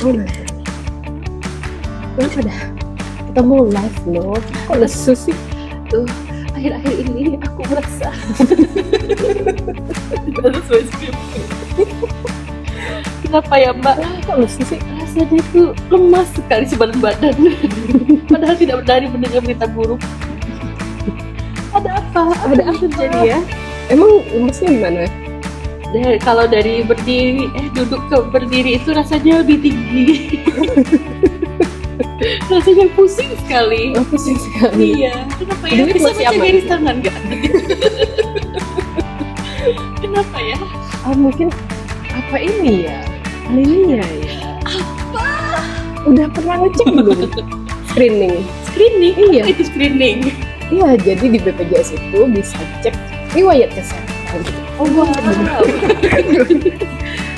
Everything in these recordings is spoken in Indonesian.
Oh, nanti. Kenapa dah? Kita mau live loh. Kok lesu sih? Tuh, akhir-akhir ini aku merasa kenapa ya Mbak? Kok lesu sih? Rasanya itu lemas sekali sih badan. Padahal tidak berdari mendengar berita buruk. Ada apa? Ada apa jadi ya? Emang lemesnya gimana? Kalau dari berdiri, duduk ke berdiri itu rasanya lebih tinggi. Rasanya pusing sekali. Oh, pusing sekali. Iya. Kenapa ya? Duit Bisa masih baca aman. garis tangan nggak? Kenapa ya? Mungkin apa ini ya? Anemia ya? Apa? Udah pernah ngecek belum? Screening. Screening? Iya. Apa itu screening? Iya, jadi di BPJS itu bisa cek riwayat kesehatan. Oh wow.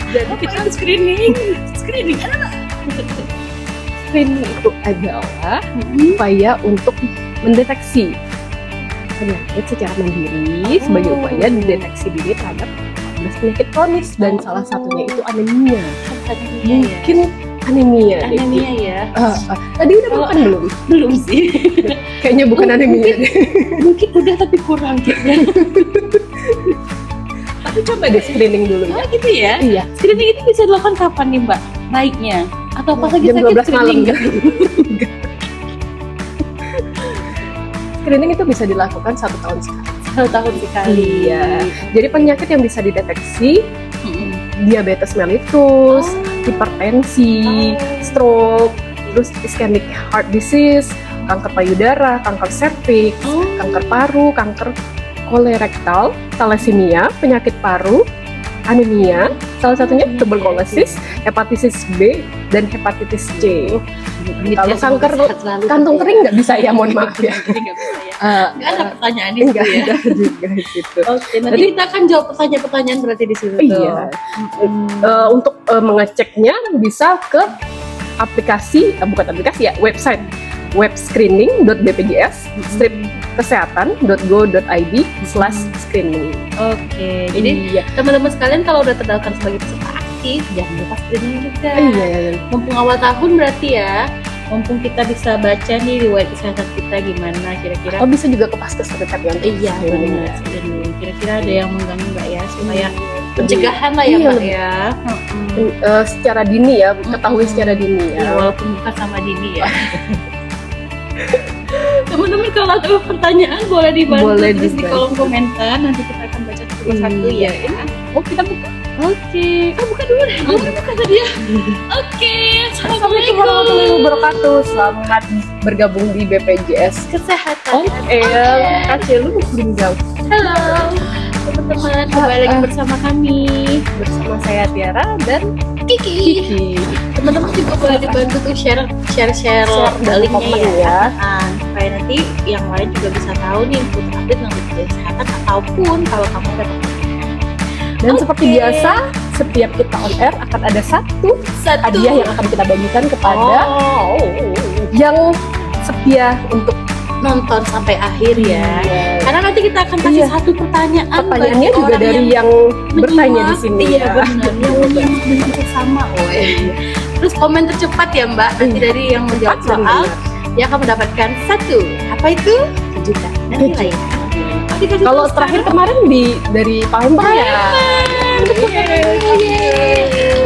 Jadi kita screening. Screening apa? Screening itu adalah upaya untuk mendeteksi penyakit secara mandiri sebagai upaya mendeteksi diri terhadap 14 penyakit kronis dan salah satunya itu anemia. Mungkin anemia. deh. Anemia ya. Tadi udah makan belum? Belum sih. Kayaknya bukan anemia deh. Mungkin udah tapi kurang kayaknya. Tapi coba deh screening dulu ya. Oh gitu ya. Iya. Screening itu bisa dilakukan kapan nih Mbak? Baiknya atau pas lagi Jam sakit 12 malam. screening nggak? Screening itu bisa dilakukan 1 tahun sekali. 1 tahun sekali. Iya. Jadi penyakit yang bisa dideteksi Mm-mm. diabetes mellitus, hipertensi, stroke, terus ischemic heart disease, kanker payudara, kanker serviks, Oh. kanker paru, kanker kolorektal, thalassemia, penyakit paru, anemia, salah satunya tuberkulosis, hepatitis B, dan hepatitis C. Kalau kanker kantung kering nggak bisa ya, mohon maaf ya. Jadi nggak bisa ya. Nggak ada pertanyaan di situ Enggak ya. ada juga gitu. Oke, nanti kita akan jawab pertanyaan-pertanyaan berarti di situ. Iya. Untuk mengeceknya bisa ke aplikasi, bukan aplikasi ya, website webscreening.bpjs kesehatan.go.id/screening. Oke, jadi Iya. teman-teman sekalian kalau udah terdaftar sebagai peserta aktif, jangan lupa screening juga. Iya. Mumpung awal tahun berarti ya, mumpung kita bisa baca nih riwayat kesehatan kita gimana kira-kira. Oh, bisa juga ke Paskes terdekat ya. Iya, Screening. benar. Screening. Kira-kira ada yang mengganggu nggak ya supaya pencegahan lah ya Iya, Mbak lebih- ya. Secara dini ya, ketahui secara dini Ya, ya. walaupun bukan sama dini ya. Teman-teman kalau ada pertanyaan boleh dibantu Boleh tulis di dibantu. kolom komentar, nanti kita akan baca satu-satu ya. Oh, kita buka. Oke, buka dulu deh. Buka tadi ya. Oke, Assalamualaikum warahmatullahi wabarakatuh. Selamat bergabung di BPJS Kesehatan. On Air. Kasih lu tinggal Halo teman-teman, kembali lagi bersama kami bersama saya Tiara dan Kiki. Kiki. Teman-teman juga boleh dibantu tuh share linknya komen ya. ya. Supaya nanti yang lain juga bisa tahu nih untuk update tentang BPJS Kesehatan ataupun kalau kamu udah Dan seperti biasa, setiap kita on air akan ada satu hadiah yang akan kita bagikan kepada yang setia untuk nonton sampai akhir ya. Iya. Karena nanti kita akan kasih Iya. satu pertanyaan. Pertanyaannya bagi juga orang dari yang bertanya di sini. Iya ya. benar. Yang menyimak dengan bersama, Terus komen tercepat ya Mbak. Nanti dari yang menjawab Cepat dan soal benar. yang akan mendapatkan satu. Apa itu? Kejutan. Dan nilai. Kalau terakhir kemarin dari Palembang ya.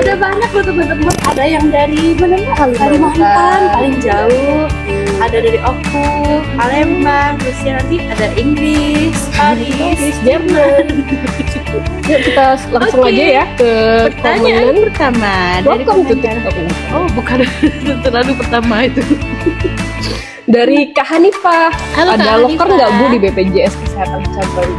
Udah banyak loh teman-teman. Ada yang dari mana Mbak? Kalimantan paling jauh. Ada dari Oku, Palembang, terus ya nanti ada Inggris, Paris, Jerman. Yuk kita langsung Oke. aja ya ke Pertanyaan komen. pertama dari Welcome to pendengar. TikTok. Oh bukan terlalu pertama itu. Dari Kak Hanifah. Halo, Ada Kak loker Hanifah. nggak Bu di BPJS Kesehatan Cabang?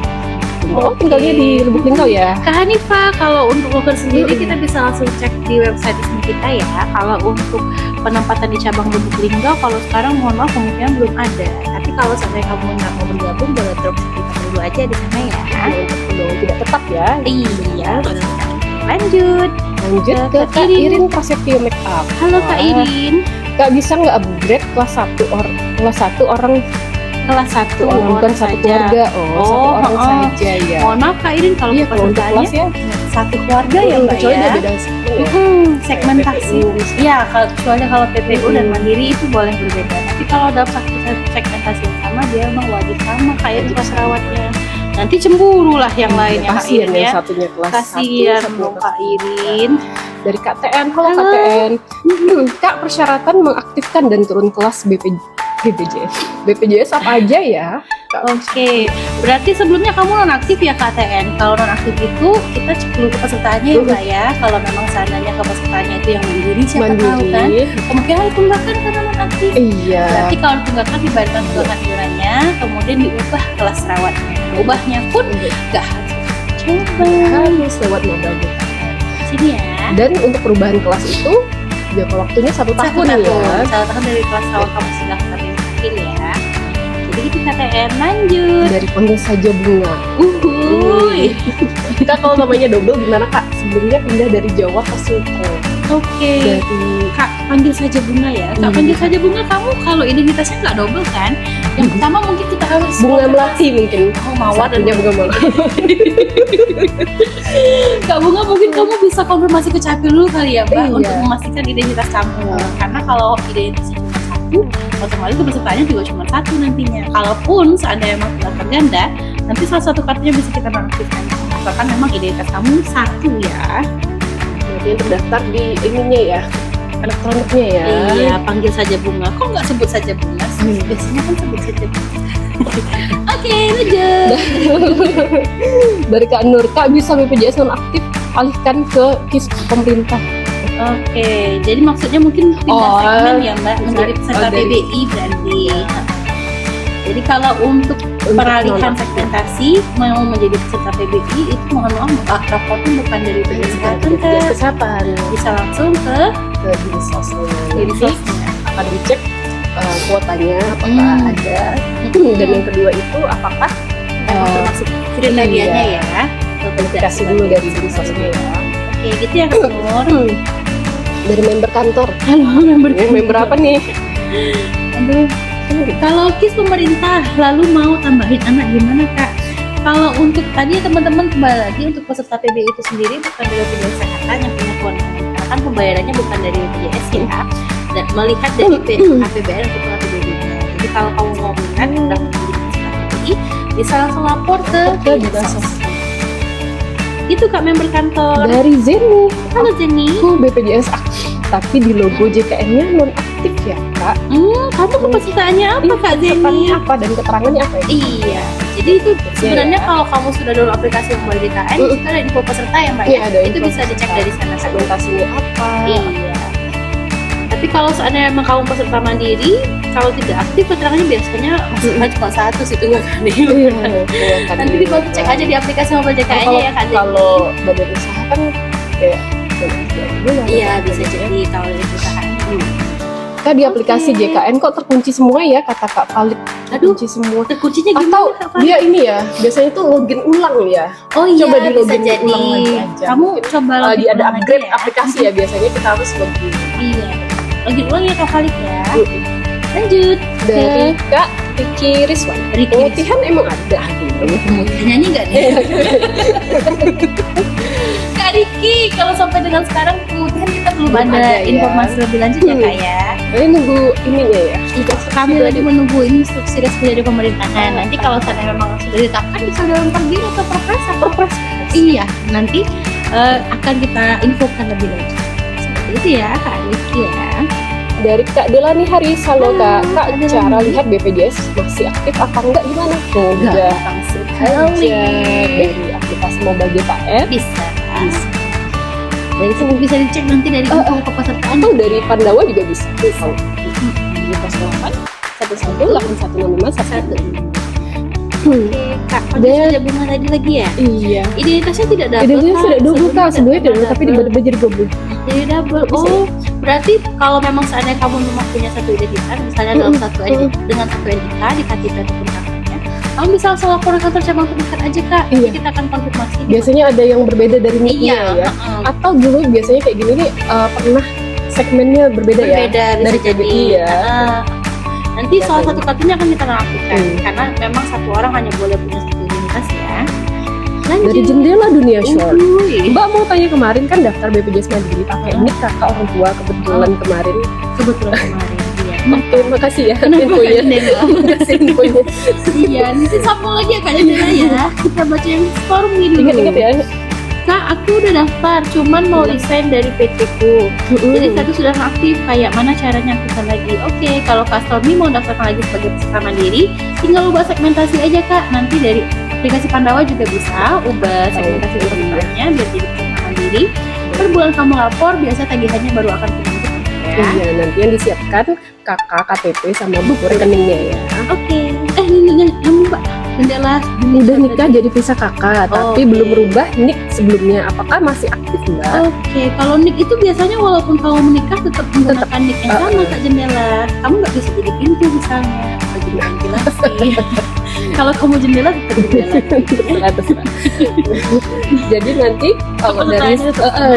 Oh, Oke. tinggalnya di Lubuk Linggau ya. Kak Hanifah, kalau untuk loker sendiri kita bisa langsung cek di website resmi kita ya. Kalau untuk penempatan di cabang Lubuk Linggau, kalau sekarang mohon maaf kemungkinan belum ada. Tapi kalau seandainya kamu nggak mau bergabung, boleh drop kita dulu aja di sana ya. Untuk pegawai tidak tetap ya. Iya, benar sekali. Lanjut. Lanjut ke Kak Kak Irin. Irin Prasetyo Makeup. Halo Kak Irin. Kak bisa nggak upgrade kelas 1 orang Kelas 1 bukan satu keluarga. Satu orang saja ya. Mohon maaf Kak Irin kalau Iya, kalau untuk pertanyaannya kelas ya. satu keluarga ya Mbak kecuali ya. dia beda sekolah ya. Saya segmentasi. Iya, kalau kecuali kalau PPU dan Mandiri itu boleh berbeda. Tapi kalau dalam satu segmentasi yang sama, dia memang wajib sama kayak kelas rawatnya. Nanti cemburu lah yang lainnya Kak Kasian Irin ya. yang satunya kelas Kasian 1, dong Kak Irin. Dari KTN. Halo Halo. KTN. Kak, persyaratan mengaktifkan dan turun kelas BPJS apa aja ya? Oke, berarti sebelumnya kamu nonaktif ya KTN. Kalau nonaktif itu kita cek dulu kepesertaannya ya Mbak ya. Kalau memang seandainya kepesertaannya itu yang mandiri, siapa tahu kan kemungkinan ditunggakan karena nonaktif. Iya. Berarti kalau ditunggakan dibayarkan tunggakan iurannya, kemudian diubah kelas rawatnya. Ubahnya pun nggak harus coba. Harus lewat modal BKN. Sini ya. Dan untuk perubahan kelas itu jangka waktunya 1 tahun ya. 1 tahun dari kelas rawat kamu sudah sampai akhir ya. Jadi itu KTN lanjut. Dari panggil saja Bunga. Uhuy. Kak, kalau namanya double gimana Kak? Sebelumnya pindah dari Jawa ke Sulko. Oke. Dari Kak, panggil saja Bunga ya. Kak, panggil saja Bunga, kamu kalau identitasnya nggak double kan? Yang pertama mungkin kita harus Bunga Melati mungkin. Oh, Mawar dan Satunya Bunga Melati. Kak Bunga, mungkin kamu bisa konfirmasi ke Capil dulu kali ya Mbak, Iya. untuk memastikan identitas kamu. Karena kalau identitasnya cuma satu, otomatis kepesertaannya juga cuma satu nantinya. Kalaupun seandainya memang tunggakan ganda, nanti salah satu kartunya bisa kita nonaktifkan. Asalkan memang identitas kamu satu ya. Jadi yang terdaftar di ininya ya, elektroniknya ya. Iya, panggil saja Bunga. Kok nggak sebut saja Bunga sih? Biasanya kan sebut saja Bunga. Oke, lanjut. Dari Kak Nur, Kak bisa BPJS nonaktif alihkan ke KIS pemerintah. Oke, jadi maksudnya mungkin pindah Oh, segmen ya Mbak, menjadi peserta dari- PBI berarti. Jadi kalau untuk peralihan nonaktif. segmentasi mau menjadi peserta PBI itu mohon maaf raportnya bukan dari BPJS Kesehatan BPJS Kak. Kesehatan Bisa langsung ke ke dinsosnya. Nanti dinsosnya. akan dicek kuotanya apakah ada. Dan yang kedua itu apakah Termasuk kriterianya iya. ya. verifikasi dulu dari dinsosnya ya. Oke, gitu ya Kak Nur. Dari member kantor. Halo member. Member apa nih? Aduh, kalau KIS pemerintah lalu mau tambahin anak gimana Kak? Kalau untuk tadi teman-teman kembali lagi untuk peserta PBI itu sendiri bukan dari BPJS Kesehatan yang punya kewenangan, karena kan pembayarannya bukan dari BPJS ya, dan melihat dari APBN untuk PBI-nya. Jadi kalau kamu mau minat udah menjadi peserta PBI, bisa langsung lapor ke Dinsos. Itu Kak member kantor. Dari Zeni. Halo Jenny. Aku BPJS aktif, tapi di logo JKN-nya non aktif ya Kak. Kamu kepesertaannya apa Kak Jenny? Pesertaannya apa dan keterangannya apa ya? Iya, jadi itu sebenarnya ya. kalau kamu sudah download aplikasi Mobile JKN, itu ada info peserta ya Mbak Iya, ya? ada Itu info bisa dicek dari sana. Segmentasinya apa? Iya. Tapi kalau seandainya memang kamu peserta mandiri, kalau tidak aktif keterangannya biasanya masukkan cuma satu sih tunggakan. Iya, Nanti dibantu cek aja di aplikasi Mobile JKN kalau, ya Kak Jenny. kalau badan usaha kan kayak Iya, bisa jadi kalau dari perusahaan. Kak di aplikasi Oke. JKN kok terkunci semua ya kata Kak Valid. Aduh, Terkunci semua. terkuncinya Atau gimana Kak Fani? dia ini ya biasanya tuh login ulang ya. Oh iya, coba di bisa login jadi. ulang lagi aja. Kamu coba Lagi login ada ulang aja upgrade ya. aplikasi ya biasanya kita harus login. Iya, login ulang ya Kak Falik ya. Lanjut. Dari Kak Riki Rizwan. Riki Pemutihan emang ada. Nyanyi nggak nih? Kak Riki, kalau sampai dengan sekarang kemudian kita belum Belum ada ada ya. informasi lebih lanjut ya Kak ya. Ini nunggu ininya ya. Kami lagi menunggu instruksi resmi dari pemerintahan. Nanti kalau seandainya memang sudah ditetapkan bisa dalam pergir atau perpres. Iya, nanti akan kita infokan lebih lanjut. Seperti itu ya Kak Riki ya. Dari Kak Delani Haris, halo Halo, Kak. Kak, Kak Delani. cara lihat BPJS masih aktif apa enggak gimana? Udah langsung aja dari aplikasi mobile JKN. Bisa. Jadi itu bisa dicek nanti dari info kepesertaan. Atau dari Pandawa juga bisa. Kalau di 08 11 Oke, Kak, Dan- ada bunga tadi lagi ya? Iya. Identitasnya tidak double. Identitasnya Kak. sudah double Kak, sebenarnya tidak tapi double. tiba-tiba jadi double. Jadi double. Bisa Oh, berarti kalau memang seandainya kamu memang punya satu identitas, misalnya dalam satu dengan satu NIK di KTP ataupun KK-nya, kamu bisa langsung lapor ke kantor cabang terdekat aja Kak. Iya. Nanti kita akan konfirmasi. Biasanya ada yang berbeda dari nicknya Iya. ya. heeh. Atau dulu biasanya kayak gini nih pernah segmennya berbeda, Berbeda ya bisa dari jadi. PBI ya. Nanti Ya, salah dan- satu kartunya akan kita lakukan Hmm. karena memang satu orang hanya boleh punya satu identitas ya. dari jendela dunia short. Uhuy. Mbak mau tanya kemarin kan daftar BPJS Mandiri pakai nik kakak orang tua kebetulan kemarin. Kebetulan kemarin iya. Oke, makasih ya Kenapa infonya. nggak jendela? Makasih infonya. Iya, nanti sambung lagi ya Kak jendela ya. Kita baca yang Stormy dulu. Ingat-ingat ya. Kak, aku udah daftar, cuman mau resign dari PT-ku. Jadi status sudah aktif, kayak mana caranya aktifkan lagi? Oke, kalau Kak Stormy mau daftarkan lagi sebagai peserta mandiri, tinggal ubah segmentasi aja Kak. Nanti dari aplikasi Pandawa juga bisa ubah segmentasi pesertanya biar jadi peserta mandiri. Per bulan kamu lapor, biasa tagihannya baru akan dibentuk ya. Iya, nanti yang disiapkan kakak KTP sama buku rekeningnya ya. Oke. Ini kamu Pak, jendela Udah nikah jadi pisah kakak, tapi Oke. belum merubah nik sebelumnya. Apakah masih aktif Mbak? Oke, kalau nick itu biasanya walaupun kamu menikah tetap menggunakan nick yang sama Kak Jendela. Kamu nggak bisa jadi pintu misalnya, atau jadi ventilasi. Kalau kamu jendela tetap jendela. Terserah. Jadi nanti kalau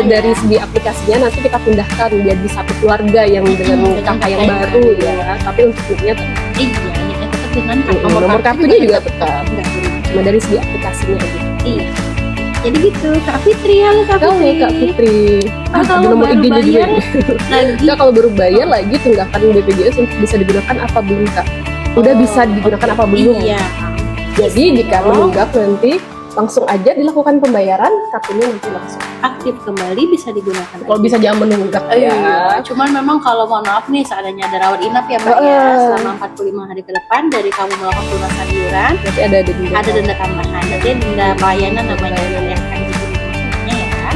dari segi aplikasinya nanti kita pindahkan jadi satu keluarga yang dengan kakak yang baru ya. Tapi untuk nicknya tetap. Iya, nicknya tetap dengan Nomor kartunya juga tetap. Nggak berubah. Cuma dari segi aplikasinya aja. Iya. Jadi gitu, Kak Fitri, halo Kak Kalau Fitri. Kak Fitri, Kalau ada nomor baru IG-nya juga. bayar lagi. Enggak, kalau baru bayar lagi tunggakan BPJS untuk bisa digunakan apa belum Kak? Udah bisa digunakan apa belum? Iya. Jadi jika menunggak nanti langsung aja dilakukan pembayaran, kartunya nanti langsung. Aktif kembali bisa digunakan. Kalau bisa jangan menunggak Iya. ya. Cuman memang kalau mohon maaf nih seandainya ada rawat inap ya Mbak ya selama 45 hari ke depan dari kamu melakukan pelunasan iuran Berarti ada denda. ada denda tambahan. Jadi denda pelayanan namanya yang akan jadi maksudnya ya.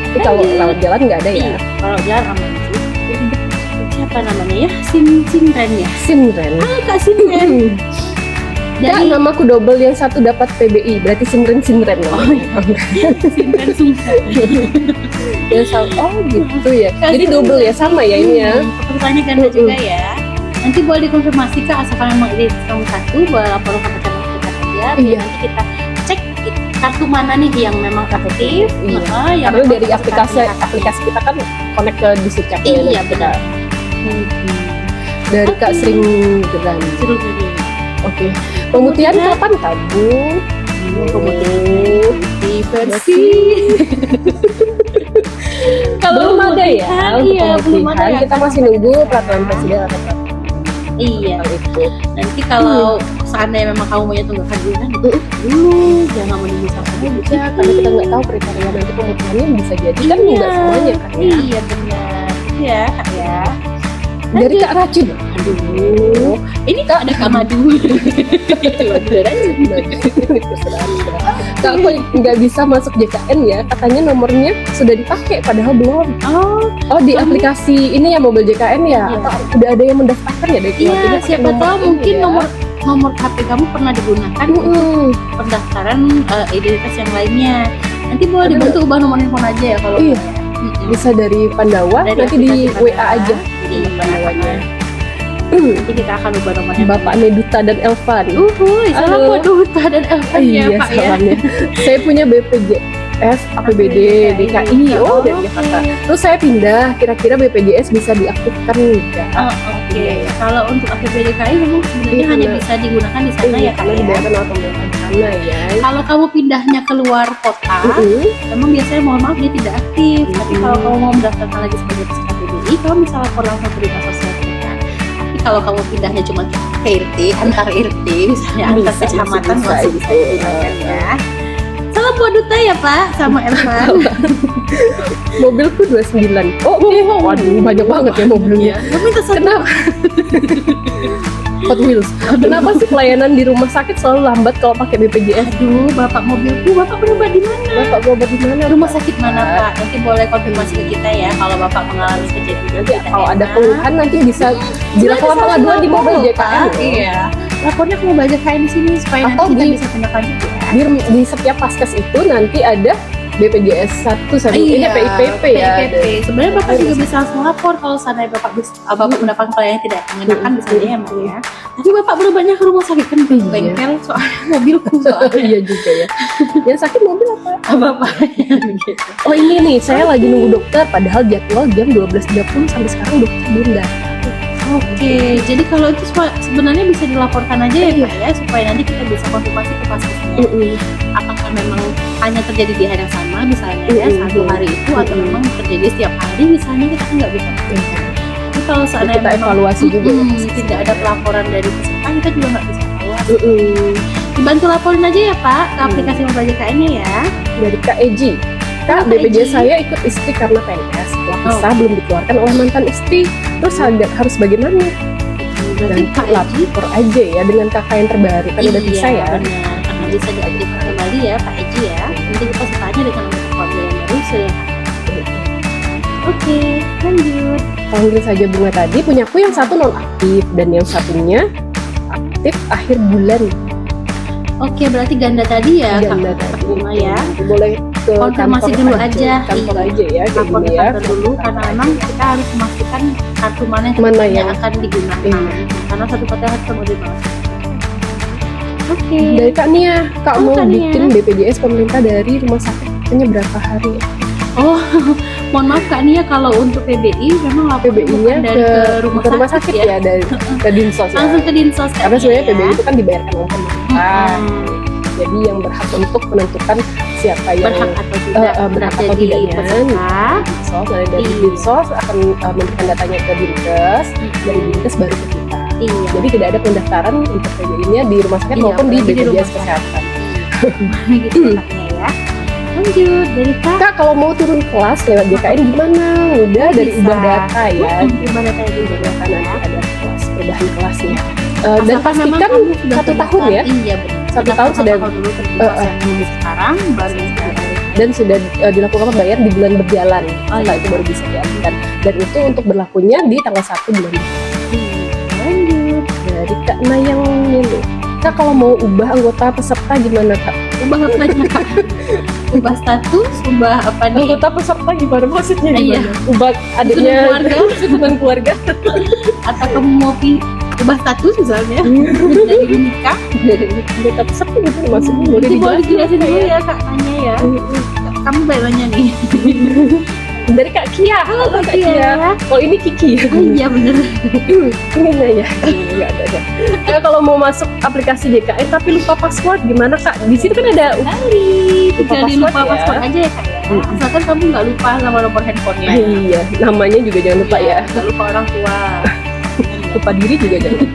Tapi kalau lewat jalan nggak ada ya. Iya, kalau jalan aman sih. Siapa namanya ya? Sinren ya. Sinren. Kak Sinren. Kak, Dari namaku double yang satu dapat PBI, berarti Sinren loh. Sinren Sungguh. Ya, oh gitu ya. Jadi double ya, sama ya ini ya. Pertanyaan ganda juga ya. Nanti boleh dikonfirmasi Kak asalkan memang ini kamu satu, boleh lapor ke cabang terdekat aja. Iya. Nanti kita cek kartu mana nih yang memang aktif. Iya. Yang Karena memang dari aplikasi kita kan connect ke Disicap ya. Iya nanti benar. Kak. Dari Kak Oke. Sering Geran. Seru juga. Oke. Pemutihan Pemutihan. kapan tabung? Pemutihan di versi. Belum ada ya. pemutihan, untuk Iya, belum ada. pemutihan. ya, Kita Kak. masih nunggu peraturan presiden atau peraturan Iya. itu. Nanti kalau seandainya memang kamu punya tunggakan iuran, dulu jangan menunggu sampai Ya, karena kita nggak tahu kriteria nanti pemutihannya bisa jadi kan nggak semuanya kan ya. Iya benar. Iya Kak ya. Dari Kak Racun. Aduh. Ini Kak ada Kak Madu. Itu Kak, aku nggak bisa masuk JKN ya. Katanya nomornya sudah dipakai padahal belum. Oh Oh, di aplikasi ini ya mobil JKN ya? Iya. Atau udah ada yang mendaftarkan ya dari keluarganya iya, pakai siapa nomor tahu ini mungkin ya? nomor HP kamu pernah digunakan untuk pendaftaran identitas yang lainnya. Nanti boleh Ada dibantu ubah nomor handphone aja ya kalau Iya. mau ya. Mm-mm. Bisa dari Pandawa, Dari nanti di aplikasi WA Pandawa. aja. Iya. Pandawanya. Nanti kita akan ubah nomor handphone. Bapak Meduta dan Elvan. Salam Halo. buat Duta dan Elvan ya Iya, Pak ya. salamnya. Saya punya BPJS, APBD, DKI, oh dari Jakarta. Terus saya pindah, kira-kira BPJS bisa diaktifkan nggak? Oh, oke. Kalau untuk APBDKI memang sebenarnya Iya, hanya benar. bisa digunakan di sana ya Kak karena ya. dibayarkan otomatis di sana ya. Kalau kamu pindahnya keluar kota, memang biasanya mohon maaf dia tidak aktif. Tapi kalau kamu mau mendaftarkan lagi sebagai peserta PBI, kamu bisa lapor langsung ke dinas sosial terdekat. Tapi kalau kamu pindahnya cuma ke RT, antar RT, misalnya antar Bisa, kecamatan bisa, masih bisa itu. digunakan ya. Salam buat Duta ya Pak, sama Elvan. Mobilku 29. Oh, waduh banyak banget ya mobilnya. Lu minta satu. Kenapa? Hot Wheels. Kenapa sih pelayanan di rumah sakit selalu lambat kalau pakai BPJS? Aduh, bapak mobilku, bapak berobat di mana? Bapak berobat di mana? Rumah sakit mana Pak? Nanti boleh konfirmasi ke kita ya kalau bapak mengalami kejadian Nanti tidak kalau ada enak. keluhan nanti bisa dilakukan Bisa pengaduan di mobil lapor, JKN. Pak. Iya. Lapornya ke mobil JKN di sini supaya Atau nanti kita di- bisa tindak lanjut ya. Di setiap paskes itu nanti ada BPJS 1 sama ini PIPP ya. PIPP. Sebenarnya bapak juga bisa langsung lapor kalau seandainya bapak mendapat pelayanan yang tidak mengenakan bisa aja ya Mbak ya. Tapi bapak berobatnya ke rumah sakit kan ke Iya. bengkel soalnya mobilku soalnya. Iya juga ya. Yang sakit mobil apa? Bapaknya gitu. Oh ini nih, saya lagi nunggu dokter padahal jadwal jam 12.30 sampai sekarang dokter belum datang. Oke, jadi kalau itu sebenarnya bisa dilaporkan aja ya Pak ya supaya nanti kita bisa konfirmasi ke paskesnya. Apakah memang hanya terjadi di hari yang sama misalnya ya, satu hari itu, atau memang terjadi setiap hari misalnya, kita kan nggak bisa. Tapi kalau seandainya kita memang, evaluasi juga ya, tidak ada pelaporan dari peserta, kita juga nggak bisa evaluasi. Dibantu laporin aja ya Pak ke aplikasi Mobile JKN-nya ya. Dari Kak Eji. Kak, BPJS saya ikut istri karena PNS. Setelah pisah belum dikeluarkan oleh mantan istri. Terus harus bagaimana? Berarti Pak Eji lapor aja ya dengan kakak yang terbaru, kan udah bisa ya. Benar. Karena bisa diaktifkan kembali ya Pak Eji ya. Nanti kita tanya dengan nomor keluarga yang baru sudah. Oke, lanjut. Panggil saja Bunga tadi. Punyaku yang satu non aktif dan yang satunya aktif akhir bulan. Oke, berarti ganda tadi ya, Ganda Kak tadi. Bunga ya. Boleh ke Konfirmasi kantor dulu aja. Kantor aja ya, kayak Lapor gini ke ya. kantor dulu, karena memang kita harus memastikan kartu mana yang Mana yang yang akan digunakan. Iya. Karena satu kata harus kemudian banget. Oke. Dari Kak Nia, Kak Oh, mau Kak Nia. bikin BPJS pemerintah dari rumah sakit, hanya berapa hari? Oh, mohon maaf Kak Nia, kalau untuk PBI memang lapor PBI-nya dari ke rumah sakit ya. dari ke Dinsos ya. Langsung ke Dinsos Karena sebenarnya PBI itu kan dibayarkan oleh pemerintah. Hmm. Jadi yang berhak untuk menentukan siapa yang Berhak atau tidak berhak atau jadi tidaknya. peserta. Dinsos, dari Iya. Dinsos akan memberikan datanya ke Dinkes, dari Dinkes baru ke kita. Iya. Jadi tidak ada pendaftaran untuk PBI-nya di rumah sakit Iya, maupun di apalagi di rumah BPJS sakit. Kesehatan. Gitu Kaknya ya. Lanjut dari Kak. Kak, kalau mau turun kelas lewat JKN gimana? Udah dari Bisa. ubah data ya. Ubah data itu Ubah data nanti ada kelas perubahan kelasnya. Dan Asalkan memang pastikan kamu sudah 1 tahun ya. Iya benar. Satu Kita tahun sudah dulu yang dulu sekarang baru yang sekarang. dan sudah dilakukan pembayaran di bulan berjalan. Oh, Setelah iya. itu baru bisa dialihkan. Dan itu untuk berlakunya di tanggal 1 bulan. Lanjut. Dari Kak Nayang ini. Kak, kalau mau ubah anggota peserta gimana Kak? Ubah apa aja Kak? Ubah status, ubah apa nih? Anggota peserta gimana maksudnya? Iya. Gimana? Ubah adiknya keluarga. susunan keluarga. Atau kamu mau ubah status misalnya dari menikah? Anggota peserta gimana maksudnya? Boleh Nanti boleh dijelasin dijelasin dulu ya Kak Nanya ya. Kamu baik nanya nih. Dari Kak Kia. Halo Kak Kak Kia. Kia. Oh ini Kiki ya? Oh iya bener. Ini nanya. Enggak ada. Kak, kalau mau masuk aplikasi JKN tapi lupa password gimana Kak? Di sini kan ada Tinggal di lupa password ya. password aja ya Kak ya. Asalkan kamu nggak lupa sama nomor handphonenya. Iya, namanya juga jangan lupa ya. Nggak lupa orang tua. Lupa diri juga jangan.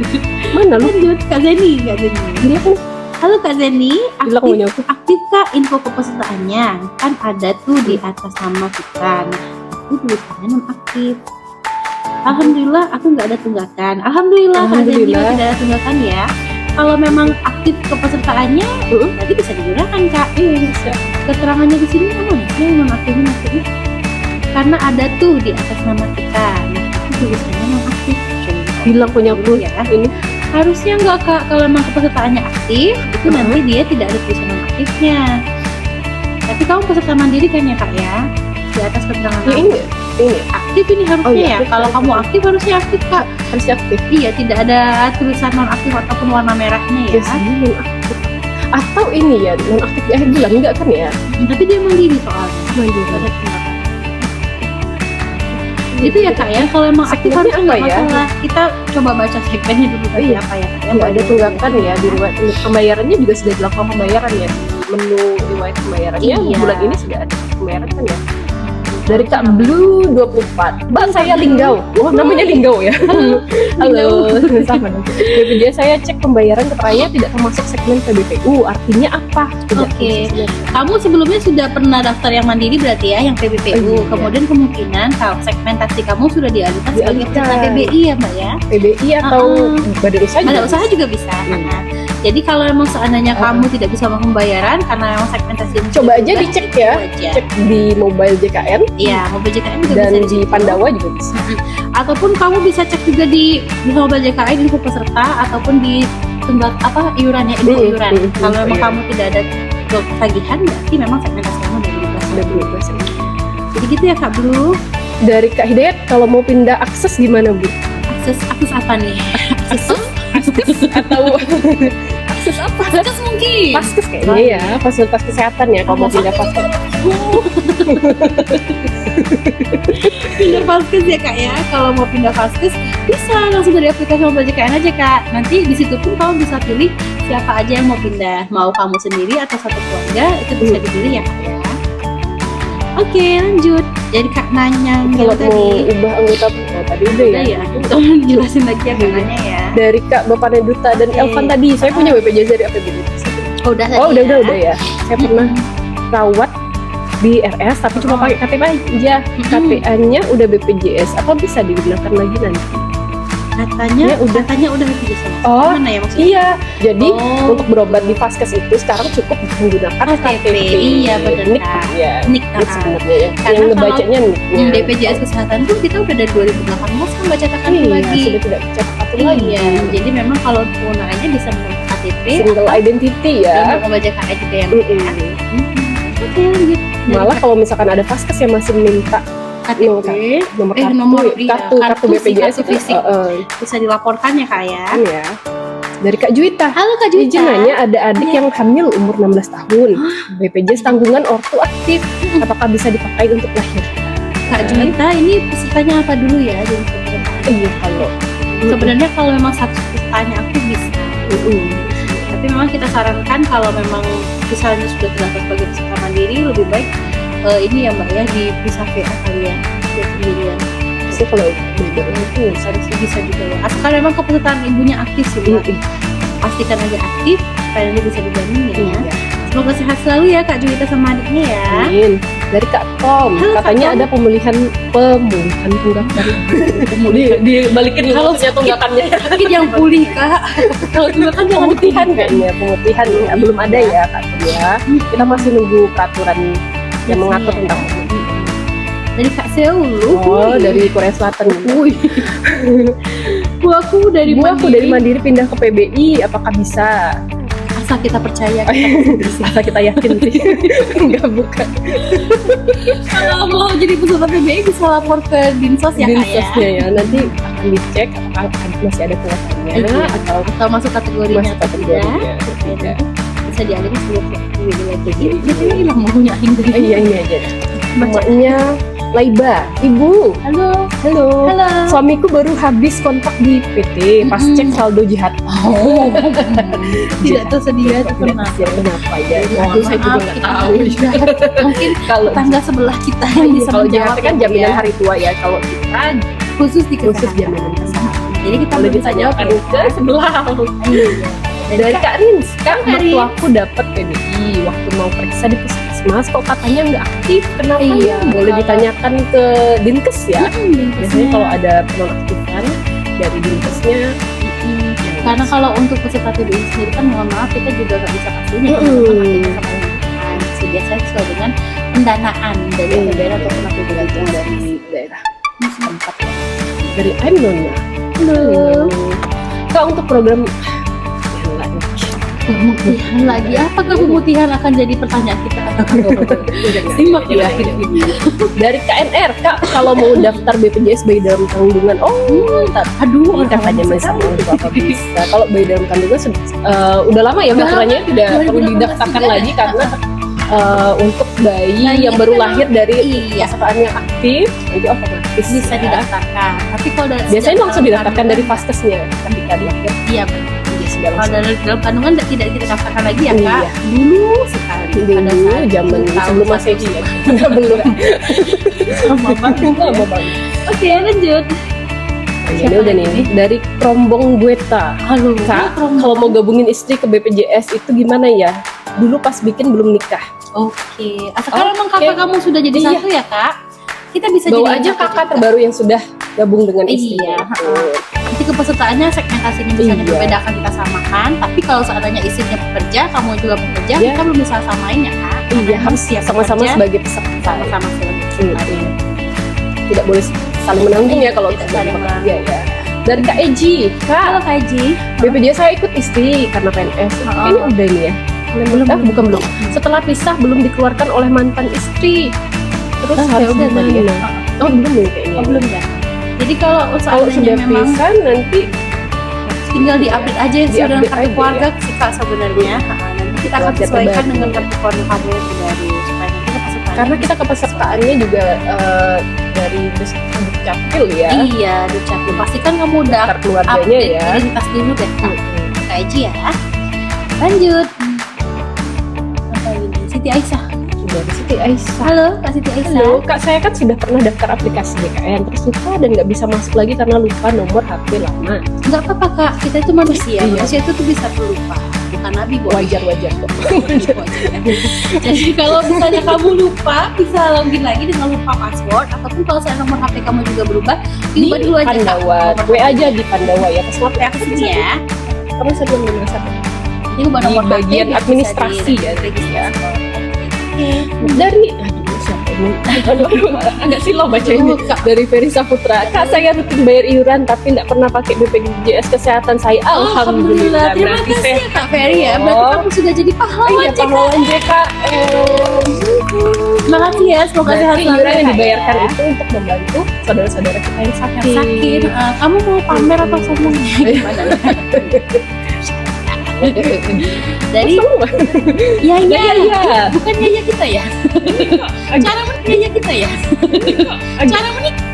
Mana lu? Lanjut Kak Zeni, Kak Zeni. Gila kan? Halo Kak Zeni, Gila kamu nyaku. aktif Kak info kepesertaannya? Kan ada tuh di atas nama kita. Nah, aku tulisannya non aktif. Alhamdulillah aku nggak ada tunggakan. Alhamdulillah Kak Zeni Alhamdulillah. tidak ada tunggakan ya. Kalau memang aktif kepesertaannya, nanti bisa digunakan Kak. Iya bisa. Keterangannya di sini mana sih non aktifnya maksudnya? Karena ada tuh di atas nama kita. Nah, aku tulisannya non aktif. Bilang punya aku ya. ini. Harusnya enggak Kak, kalau memang kepesertaannya aktif itu nanti dia tidak ada tulisan non aktifnya. Tapi kamu peserta mandiri kan ya Kak ya? Di atas keterangan Ya ini aktif ini harusnya Oh, iya, ya. aktif, Kalau aktif. kamu aktif harusnya aktif Kak. harus aktif. Iya, tidak ada tulisan non aktif ataupun warna merahnya ya. Biasanya non aktif. Atau ini ya non aktif di akhir bulan enggak kan ya? Tapi dia mandiri soalnya. Mandiri. Ada tunggakan. Itu ya Kak ya, kalau emang aktif Segmennya harusnya nggak apa ya? masalah. Kita coba baca segmennya dulu tadi Iya. apa ya Kak ya. Nggak ada tunggakan ya di riwayat pembayarannya juga sudah dilakukan pembayaran ya di menu riwayat pembayarannya Iya. bulan ini sudah ada pembayaran kan ya. Dari Kak Blue 24. Mbak saya Linggau. Oh, namanya Linggau ya. Halo. Sama dong. BPJS saya cek pembayaran keterangannya tidak termasuk segmen PBPU. Artinya apa? Tidak Oke. termasuk. Kamu sebelumnya sudah pernah daftar yang mandiri berarti ya, yang PBPU. Oh, iya. Kemudian kemungkinan kalau segmentasi kamu sudah dialihkan sebagai Dialihkan. peserta PBI ya Mbak ya. PBI atau badan usaha juga Ada bisa. usaha juga bisa. Hmm. Nah, jadi kalau memang seandainya kamu tidak bisa melakukan pembayaran karena memang segmentasi Coba aja dicek ya. Cek di mobile JKN Iya, mobil JKN juga dan bisa di situ. Pandawa juga bisa. Ataupun kamu bisa cek juga di mobil JKN info peserta ataupun di tunggak apa iurannya info iuran. Kalau memang kamu tidak ada tagihan berarti memang segmentasi kamu udah berubah. Udah berubah sih. Jadi gitu ya Kak Blue. Dari Kak Hidayat, kalau mau pindah akses gimana Bu? Akses apa nih? Akses Atau akses apa? Akses mungkin. Paskes kayaknya ya, fasilitas kesehatan ya kalau mau pindah paskes. Pindah Faskes ya Kak ya. Kalau mau pindah Faskes bisa langsung dari aplikasi Mobile JKN aja Kak. Nanti di situ pun kamu bisa pilih siapa aja yang mau pindah, mau kamu sendiri atau satu keluarga, itu bisa dipilih ya Kak ya. Oke, lanjut. Jadi Kak nanya Kalau yang mau tadi ubah anggota tadi udah ya. ya, tolong jelasin lagi ya Kak nanya ya. Dari Kak Bapaknya Duta dan Oke. Elvan tadi, saya punya BPJS dari APBD. Oh, udah Oh, tadi udah ya. Saya pernah rawat di RS tapi cuma pakai KTP aja. KTA-nya udah BPJS. Apa bisa digunakan lagi nanti? Katanya Ya, udah. udah bisa. Oh, Mana ya maksudnya? Iya, jadi Oh. untuk berobat di Vaskes itu sekarang cukup menggunakan KTP. KTP. Iya, benar, Nik, Kak. ya. Nik, Nik Kak. sebenarnya ya. Karena Yang kalau ngebacanya niknya. BPJS kesehatan tuh kita udah dari 2018 kan baca kartu Iya, lagi. sudah tidak cetak kartu lagi. Iya, jadi memang kalau penggunaannya bisa menggunakan KTP Single identity dan ya. mau membaca KTP juga yang Oke, lanjut. Malah kalau misalkan ada Vaskes yang masih minta KTP nomor kartu, nomor kartu sih, BPJS kartu itu fisik bisa dilaporkan ya Kak ya. ya. Dari Kak Juwita. Halo Kak Izin Juwita. nanya, ada adik Iya. yang hamil umur 16 tahun. BPJS tanggungan ortu aktif. Apakah bisa dipakai untuk melahirkan? Kak Juwita ini pesertanya apa dulu ya? Jadi Iya, kalau sebenarnya kalau memang satu pesertanya aku bisa. Tapi memang kita sarankan kalau memang misalnya sudah terdaftar sebagai peserta mandiri, lebih baik ini ya Mbak ya dipisah VA kali ya, buat sendirian. sih kalau beda itu Harusnya bisa juga ya. Asalkan memang kepesertaan ibunya aktif sih Mbak. Pastikan aja aktif supaya nanti bisa dijamin ya. Iya. Semoga sehat selalu ya Kak Juwita sama adiknya ya. Amin. Dari Kak Tom, Halo, Kak katanya Tom. ada pemulihan tunggakan. Dibalikin Kalau kalau tunggakannya. Sakit yang pulih Kak. Kalau juga kan jangan Pemutihan kayaknya, pemutihan ya. Belum ada ya Kak Tom ya. Kita masih nunggu peraturan yang mengatur Iya. tentang dari Kak Seul. Oh, dari Korea Selatan. Aku dari Bu, aku dari Mandiri pindah ke PBI, apakah bisa? Asal kita percaya Asal kita yakin sih. Enggak, bukan. kalau mau jadi peserta PBI bisa lapor ke Dinsos ya Kak ya. Dinsosnya ya. Nanti akan dicek apakah masih ada kuotanya Iya. atau Atau masuk kategorinya masih atau tidak. kategorinya. Bisa dialihkan sebelum PBI lagi. Jadi hilang maunya Indri. Iya, ini aja. Namanya Laiba. Ibu, Halo. halo. Halo. Suamiku baru habis kontak di PT, pas cek saldo jihad. Oh. Tidak tersedia itu Kenapa? kenapa? Kenapa ya? Mohon Aduh, saya juga maaf, nggak kita tahu. mungkin Kalau tangga sebelah kita yang bisa kalau menjawab jihad kan ya, jaminan ya. hari tua ya. Kalau kita khusus di khusus kesehatan. jaminan kesehatan. Jadi kita Boleh belum bisa jawab ditanyakan ya. ke sebelah. Iya. Dari Kak Rins, Kak, Kak Rins. waktu aku dapat PBI, waktu mau periksa di puskesmas, kok katanya nggak aktif, kenapa? Iya, Boleh kalau- ditanyakan ke Dinkes ya. Biasanya Biasanya kalau ada penonaktifan dari Dinkesnya, karena kalau untuk peserta PBI sendiri kan mohon maaf kita juga nggak bisa pastinya ya, Mm-mm. sama dengan biasanya sesuai dengan pendanaan dari Iya. APBN atau PBI dari daerah tempat ya. Dari Ainona. Halo. Kak, untuk program Pemutihan lagi, apakah pemutihan akan jadi pertanyaan kita? Simak di akhir video. dari KNR, Kak, kalau mau daftar BPJS bayi dalam kandungan, ntar Aduh, kita tanya sama orang tua apa bisa. Kalau bayi dalam kandungan udah lama ya Udah peraturannya lama. tidak perlu 2018 didaftarkan sudah. lagi karena untuk bayi Nah, yang itu baru kan- lahir dari Iya. pesertaan yang aktif itu otomatis bisa ya. didaftarkan. Tapi kalau dari Biasanya langsung didaftarkan dari Vaskesnya ketika dilahir. Iya benar. Sudah Kalau langsung. dari dalam kandungan tidak didaftarkan lagi ya Kak? Iya. Dulu sekali. Dulu zaman sebelum Masehi ya. Belum. Lama banget. Lama banget. Oke lanjut. Ini udah nih dari Kerombong Gueta. Halo. Kak, kalau mau gabungin istri ke BPJS itu gimana ya? Dulu pas bikin belum nikah. Oke. Asalkan memang Oke. kakak kamu sudah jadi Iya. satu ya Kak? Kita bisa Bawa jadi aja satu kakak juga. terbaru yang sudah gabung dengan istri. Iya, Nanti kepesertaannya segmentasinya misalnya Iya. berbeda akan kita samakan. Tapi kalau seandainya istrinya bekerja, kamu juga bekerja, Iya. kita belum bisa samain ya Kak? Iya, harus siap sama-sama bekerja, sebagai peserta. sama-sama Iya. Tidak boleh saling menanggung ya kalau Tidak kita saling bekerja ya. Dari Kak Eji, Halo Kak, Kak Ji. BPJS saya ikut istri karena PNS. Kayaknya udah ini ya. Bukan belum. Setelah pisah belum dikeluarkan oleh mantan istri. Terus harus udah gimana? tadi ya. Oh belum ya kayaknya. Belum ya. Jadi kalau Kalau seandainya sudah memang pisah nanti tinggal di-update aja sudah dengan Di-update kartu aja keluarga sih Kak sebenarnya. Nanti kita akan Keluarga sesuaikan terbaru. dengan kartu keluarga kamu yang terbaru supaya nanti kepesertaan. karena kita kepesertaannya juga dari Dukcapil ya. Iya, Dukcapil. Pastikan kamu udah Daftar keluarganya update ya. identitas dulu deh Kak. Kak Eji ya. Lanjut. Apa ini? Siti Aisyah. Dari Siti Aisyah. Halo, Kak Siti Aisyah. Halo, Kak, saya kan sudah pernah daftar aplikasi JKN, terus lupa dan nggak bisa masuk lagi karena lupa nomor HP lama. Nggak apa-apa Kak, kita itu manusia. Iya. Manusia itu tuh bisa pelupa. Bukan nabi, Bu. Wajar-wajar kok. Jadi kalau misalnya kamu lupa, bisa login lagi dengan lupa password. Ataupun kalau saya nomor HP kamu juga berubah, Di diubah dulu aja Kak. Pandawa, Nomor gue HP. aja di Pandawa ya. Terus Ya ke sini ya. Kamu saya belum dengar satu. Ini ubah Di nomor HP, bagian bisa administrasi ya, diregistrasi. Oke. Dari aduh siapa ini? Aduh, agak silau bacanya. Dari Ferry Saputra. Kak, saya rutin bayar iuran tapi nggak pernah pakai BPJS kesehatan saya. Alhamdulillah. Terima Berarti kasih saya ya Kak Ferry ya. Berarti kamu sudah jadi pahlawan iya JKN. pahlawan JKN. Terima kasih ya. Semoga sehat Berarti selalu iuran yang ya, Kak, dibayarkan ya. itu untuk membantu saudara-saudara kita yang sakit. Yang sakit. Kamu mau pamer atau sombong? Gimana? Dari ya Ya, ya. bukan nyanyi kita ya. Cara menyanyi kita ya. Cara menikah.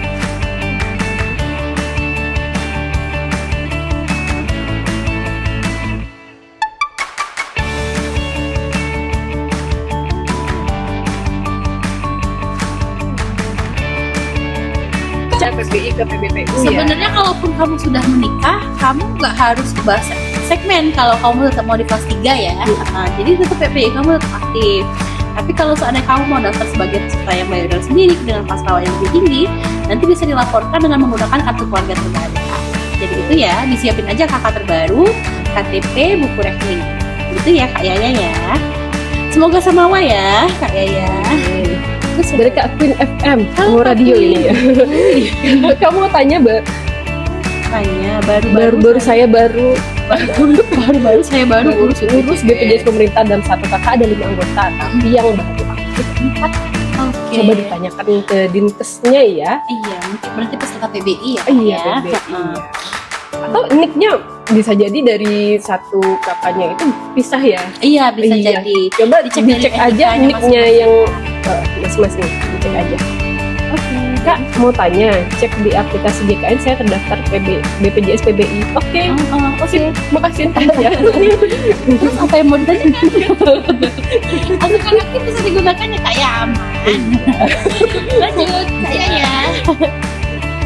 PPI ke PBPU ya. Sebenarnya kalaupun kamu sudah menikah, kamu nggak harus bahas segmen kalau kamu tetap mau di kelas 3 ya. Nah, jadi tetap PPI kamu tetap aktif. Tapi kalau seandainya kamu mau daftar sebagai peserta yang bayar iuran sendiri dengan pas rawa yang lebih tinggi, nanti bisa dilaporkan dengan menggunakan kartu keluarga terbaru. Jadi itu ya, disiapin aja KK terbaru, KTP, buku rekening. Gitu ya Kak Yaya ya. Semoga samawa ya Kak Yaya. Terus dari Kak Queen FM, Halo, mau Kak radio Queen. ini ya. Kamu tanya Tanya baru saya baru baru saya baru urus BPJS pemerintah dan satu kakak ada 5 anggota, tapi yang baru aktif 4. Oke. Coba ditanyakan ke dinkesnya ya. Iya, mungkin berarti peserta PBI ya. Kak, Iya, ya? PBI. Heeh. Atau nicknya bisa jadi dari satu kakaknya itu pisah ya. Iya, bisa Iya. jadi. Coba Dicek dari dicek aja NIK-nya nicknya yang masing-masing, dicek aja. Oke. Kak, mau tanya, cek di aplikasi JKN saya terdaftar BPJS PBI. Oke, Oke. makasih ntar ya. Terus apa yang mau ditanyakan? Asupan aktif bisa digunakannya Kak ya aman. Lanjut, Kak Yaya.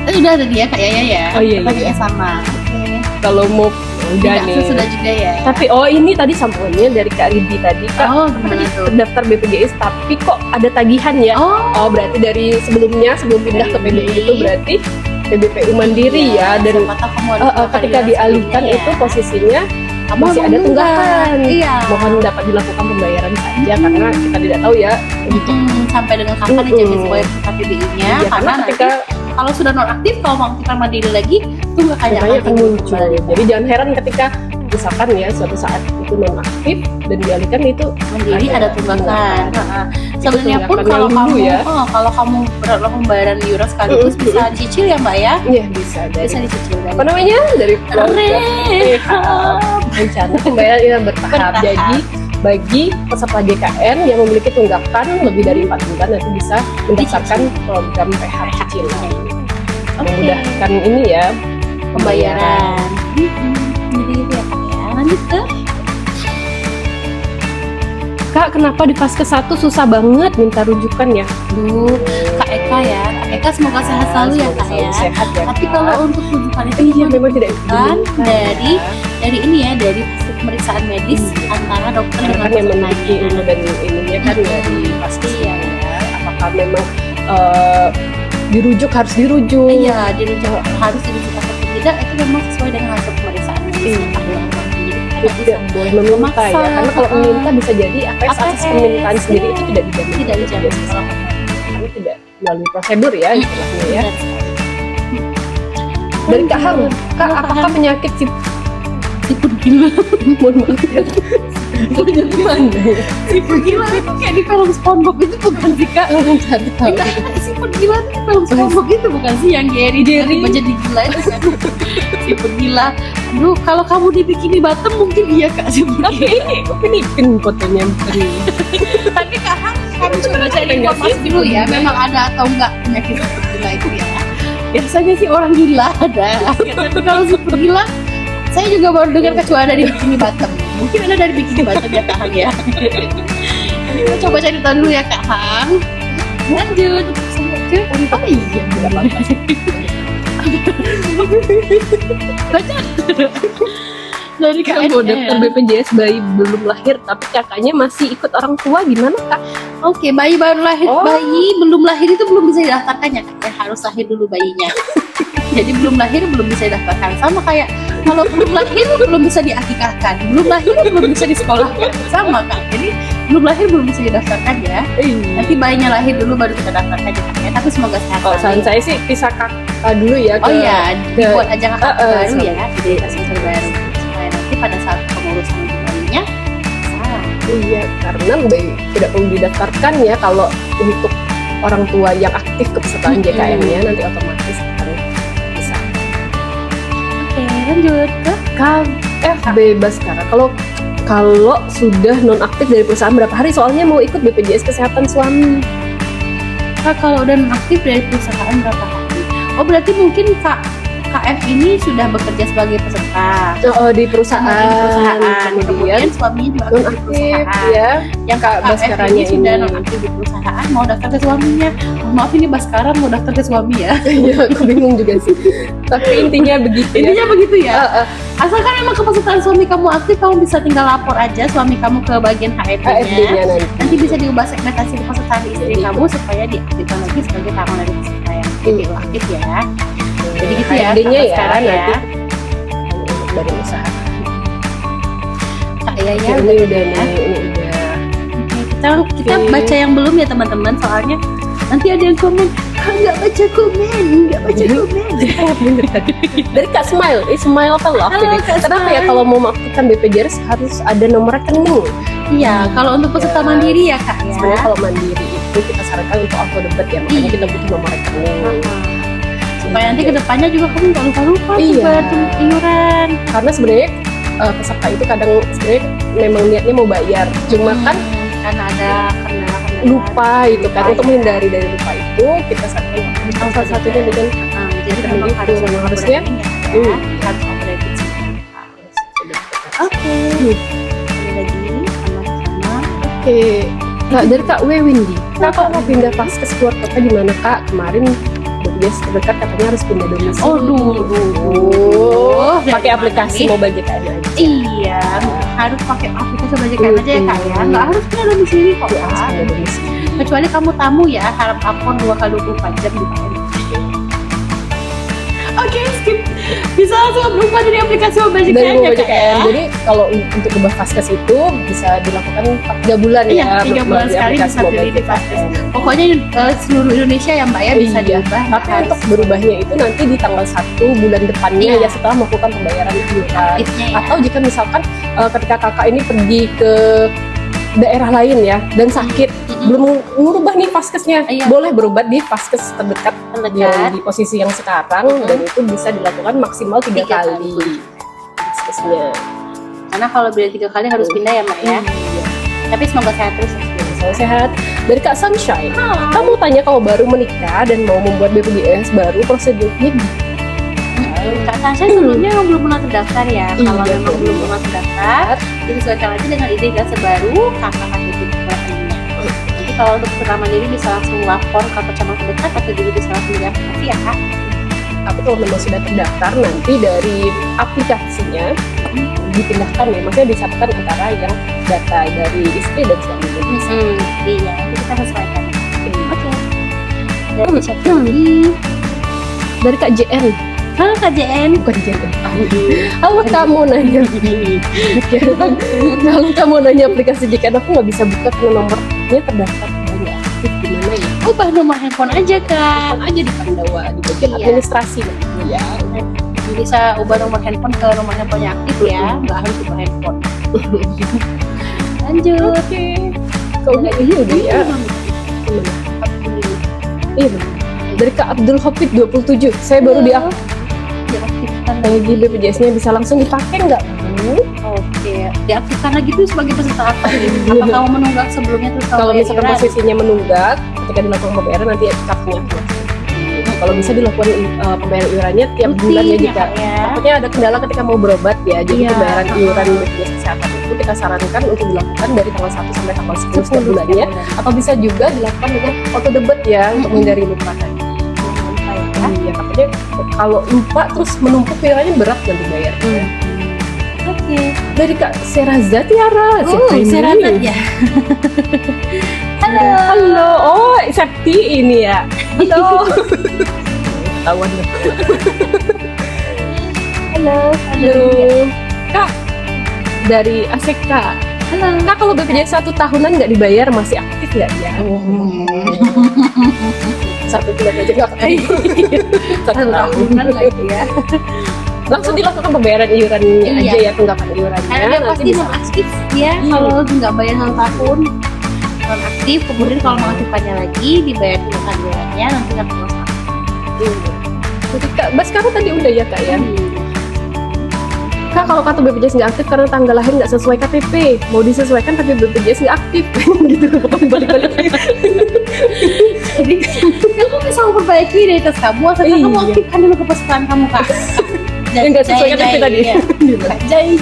Udah tadi ya Kak Yaya ya. Oh, iya, iya. Pertanyaannya sama. Oke. Kalau mau udah Tidak nih. sudah juga ya. Tapi ini tadi sampulnya dari Kak Ridi tadi. Kak, Oh, gimana tuh? terdaftar BPJS tapi kok ada tagihan ya? Oh, Berarti dari sebelum pindah ke PBI itu berarti PBPU Mandiri ya, dan siapa tahu kamu ada tunggakan ketika iuran dialihkan sebelumnya itu ya. posisinya Kamu masih ada menunggak. tunggakan. Iya. Mohon dapat dilakukan pembayaran saja karena kita tidak tahu ya. Sampai dengan kapan dijamin sesuai peserta PBI-nya Ya, karena ketika nanti kalau sudah nonaktif kalau mau aktifkan mandiri lagi tunggakannya tunggakannya akan timbul muncul. kembali. Jadi jangan heran ketika misalkan ya suatu saat itu nonaktif dan dialihkan itu Mandiri ada tunggakan. Heeh. Sebenarnya pun tunggakan kalau yang dulu kamu ya. kalau kamu berlaku pembayaran iuran sekaligus bisa dicicil ya Mbak ya. ya bisa dari Bisa dicicil apa dari namanya dari keluarga Rehab. rencana pembayaran yang bertahap. Bertahap. Jadi bagi peserta JKN yang memiliki tunggakan lebih dari 4 bulan nanti bisa mendaftarkan program rehab cicilan. Oke. Memudahkan ini ya Pembayaran. Jadi itu ya Kak ya. Lanjut ke Kak, kenapa di fase 1 susah banget minta rujukan ya? Duh, Kak Eka ya. Kak Eka semoga sehat selalu ya Kak ya. Sehat ya. Tapi Kak. kalau untuk rujukan itu iya memang tidak kan diinginkan dari ya. ini ya dari hasil pemeriksaan medis antara dokter Karena dengan kan yang memiliki pesertanya. ilmu dan ininya kan dari pasti Iya. ya. Apakah memang harus dirujuk? Iya, dirujuk harus dirujuk atau tidak itu memang sesuai dengan hasil pemeriksaan medis. Iya. Jadi kita Tidak nggak boleh meminta memaksa. ya, karena kalau meminta bisa jadi APS atas permintaan sendiri itu tidak dijamin. tidak dijamin kalau Karena tidak melalui prosedur ya istilahnya ya. benar sekali. Dari Kak Hang, Kak, Halo, Kak apakah Hang. penyakit Siput gila. mohon maaf ya? Gimana ya? Siput gila itu kayak di film SpongeBob itu bukan sih Kak? Enggak, siput gila itu di film SpongeBob itu bukan sih yang Gary menjadi gila itu kan? Siput gila. Aduh, kalau kamu di Bikini Bottom mungkin iya Kak siput gila. Ini pin fotonya beri. Tapi Kak Han, kamu coba cari informasi dulu ya, memang ada atau enggak penyakit siput gila itu ya. Biasanya sih orang gila ada. Tapi kalau siput gila, saya juga baru dengar kecuali ada di Bikini Bottom. Mungkin Anda dari bikin bacot ya Kak Hang ya. Kita coba cari tahu dulu ya Kak Hang. Lanjut. Oh iya, Tidak apa-apa. bacot. Dari Kak mau daftar BPJS bayi belum lahir tapi kakaknya masih ikut orang tua, gimana Kak? Oke, bayi baru lahir, Oh. bayi belum lahir itu belum bisa didaftarkan ya Kak. Ya, harus lahir dulu bayinya. Jadi belum lahir belum bisa didaftarkan. Sama kayak kalau belum lahir belum bisa diakikahkan, belum lahir belum bisa disekolahkan. Sama Kak. Jadi belum lahir belum bisa didaftarkan ya. Nanti bayinya lahir dulu baru kita daftarkan ya Kak. Ya. Tapi semoga sehat. Kalau saran saya sih pisah kakak dulu ya. Oh iya, dibuat aja kakak baru sama. ya, identitas baru supaya nanti pada saat pengurusan untuk bayinya salah. Iya, karena tidak perlu didaftarkan ya kalau untuk orang tua yang aktif kepesertaan JKN-nya nanti otomatis akan bisa. Oke, lanjut ke KF bebas sekarang. Kalau sudah non aktif dari perusahaan berapa hari? Soalnya mau ikut BPJS kesehatan suami. Kak, kalau udah aktif dari perusahaan berapa hari? Oh berarti mungkin KF ini sudah bekerja sebagai peserta Di perusahaan, kemudian suaminya juga non aktif di aktif perusahaan. ya. Yang Kak KF Baskaranya ini sudah ini. non aktif di perusahaan mau daftar ke suaminya. Maaf ini Baskara mau daftar ke suami ya. Iya, aku bingung juga sih. Tapi intinya begitu ya. Intinya begitu ya. Eh, Asalkan memang kepesertaan suami kamu aktif, kamu bisa tinggal lapor aja suami kamu ke bagian HRD-nya. HRD-nya nanti. Nanti bisa diubah segmentasi kepesertaan istri kamu supaya diaktifkan lagi sebagai taruhan dari peserta yang aktif ya. Jadi gitu ya. HRD-nya Kak ya Baskara nanti dari usaha. Kak Yaya Ini udah udah ya. nih, ini udah. Kita Oke. baca yang belum ya teman-teman, soalnya nanti ada yang komen, "Kak nggak baca komen, nggak baca komen." Dari Kak Smile, Smile apa loh? Halo, Kak Kenapa ya Smile. kalau mau mengaktifkan BPJS harus ada nomor rekening? Iya, kalau untuk peserta Ya. mandiri ya Kak ya. Sebenarnya kalau mandiri itu kita sarankan untuk auto debit ya, makanya Iya. kita butuh nomor rekening. Supaya nanti kedepannya juga kamu nggak lupa-lupa tuh Iya. bayar iuran. Karena sebenarnya peserta itu kadang sebenarnya memang niatnya mau bayar, cuma kan karena ada kendala-kendala lupa itu kan. Lupa, Untuk ya. menghindari dari lupa itu kita sarankan salah satunya dengan Jadi rekening memang itu. harus Memang nomor harusnya rekening ya, Hmm. harus operated semua. Oke. Ada lagi sama-sama. Oke, Kak, dari Kak Windy. Kak, kalau mau pindah Vaskes keluar kota gimana Kak? Kemarin BPJS terdekat katanya harus pindah domisili. Oh, dulu. Pakai Dari mana aplikasi nih? mobile JKN aja. Iya, harus pakai aplikasi bajakan aja ya Kak ya. Nggak harus pindah domisili kok Iya, harus Kak. pindah domisili. Kecuali kamu tamu ya, harap akun 2x24 jam dipakai. Oke, skip. Bisa langsung berubah dari aplikasi mobile Dari JKN ya mobile Kak ya. JKN. Jadi kalau untuk ubah Vaskes itu bisa dilakukan 3 bulan Iya, ya. 3 bulan melalui sekali aplikasi bisa mobile pilih di JKN. Vaskes. Pokoknya seluruh Indonesia ya Mbak ya bisa Iya. diubah. Tapi untuk berubahnya itu nanti di tanggal 1 bulan depannya Iya. ya setelah melakukan pembayaran iuran. aktifnya ya. Atau jika misalkan ketika kakak ini pergi ke daerah lain ya dan sakit, belum ngubah nih Vaskesnya, Iya. boleh berubah di Vaskes terdekat yang terdekat. di posisi yang sekarang dan itu bisa dilakukan maksimal 3 Tiga kali Vaskesnya. Karena kalau beli 3 kali harus pindah ya Mbak ya. Iya. Tapi semoga sehat terus ya. Salam sehat. Dari Kak Sunshine, kamu tanya kalau baru menikah dan mau membuat BPJS baru, prosedurnya gimana? Kak Tasya sebelumnya memang belum pernah terdaftar ya. Iya, Kalau memang belum. belum pernah terdaftar, disesuaikan aja dengan identitas baru kakak KTP rekeningnya. Jadi kalau untuk peserta mandiri bisa langsung lapor ke cabang terdekat atau juga bisa langsung di aplikasi ya Kak. Tapi kalau memang sudah terdaftar, nanti dari aplikasinya dipindahkan ya, maksudnya disatukan antara yang data dari istri dan suami. Iya, nanti kita sesuaikan. Oke. Dari Hmm. siapa lagi? Dari Kak JN, Halo Kak JN. bukan JN. Halo kamu nanya kalau kamu nanya aplikasi JKN aku nggak bisa buka karena nomornya terdaftar nggak aktif, gimana ya? Ubah nomor handphone aja Kak. Kan aja di Pandawa di bagian Iya. administrasi. Iya. Bisa ubah nomor handphone ke nomor handphone yang aktif ya, nggak harus ubah handphone. Lanjut. Oke. Kau ini udah ya. Iya. benar. Dari Kak Abdul Hafid 27. Saya baru diaktifkan lagi BPJS-nya bisa langsung dipakai nggak? Bu? Oke, diaktifkan lagi tuh sebagai peserta apa? Apa kamu menunggak sebelumnya terus kamu Kalau bayar misalkan iuran? posisinya menunggak, ketika dilakukan pembayaran nanti kartunya Kalau bisa dilakukan pembayaran iurannya tiap bulan ya jika takutnya ada kendala ketika mau berobat ya. Jadi pembayaran iuran BPJS Kesehatan itu kita sarankan untuk dilakukan dari tanggal 1 sampai tanggal 10 setiap bulannya, atau bisa juga dilakukan dengan auto debit ya untuk menghindari lupa tadi. Iya, takutnya kalau lupa terus menumpuk iurannya berat nanti bayar. Oke. Dari Kak Seraza Tiara. Siapa ini? Seraza ya. Halo. Halo. Oh, Septi ini ya. Halo. Ketahuan deh. Halo. Halo. Kak, dari ASEK Kak. Halo. Kak, kalau BPJS 1 tahunan nggak dibayar masih aktif nggak ya? 1 bulan aja nggak ketemu. 1 tahunan lagi ya. Langsung dilakukan pembayaran iurannya aja ya, tunggakan iurannya. Karena dia pasti non aktif ya, kalau nggak bayar 1 tahun non aktif, kemudian kalau mengaktifkannya lagi dibayar tunggakan iurannya nanti akan selesai. Jadi Kak, sekarang tadi udah ya Kak ya? Kak, kalau kartu BPJS nggak aktif karena tanggal lahir nggak sesuai KTP, mau disesuaikan tapi BPJS nggak aktif, gitu. Balik-balik. Jadi kamu bisa memperbaiki identitas kamu, asalkan kamu aktifkan dulu kepesertaan kamu Kak. Yang nggak sesuai KTP tadi. Jai.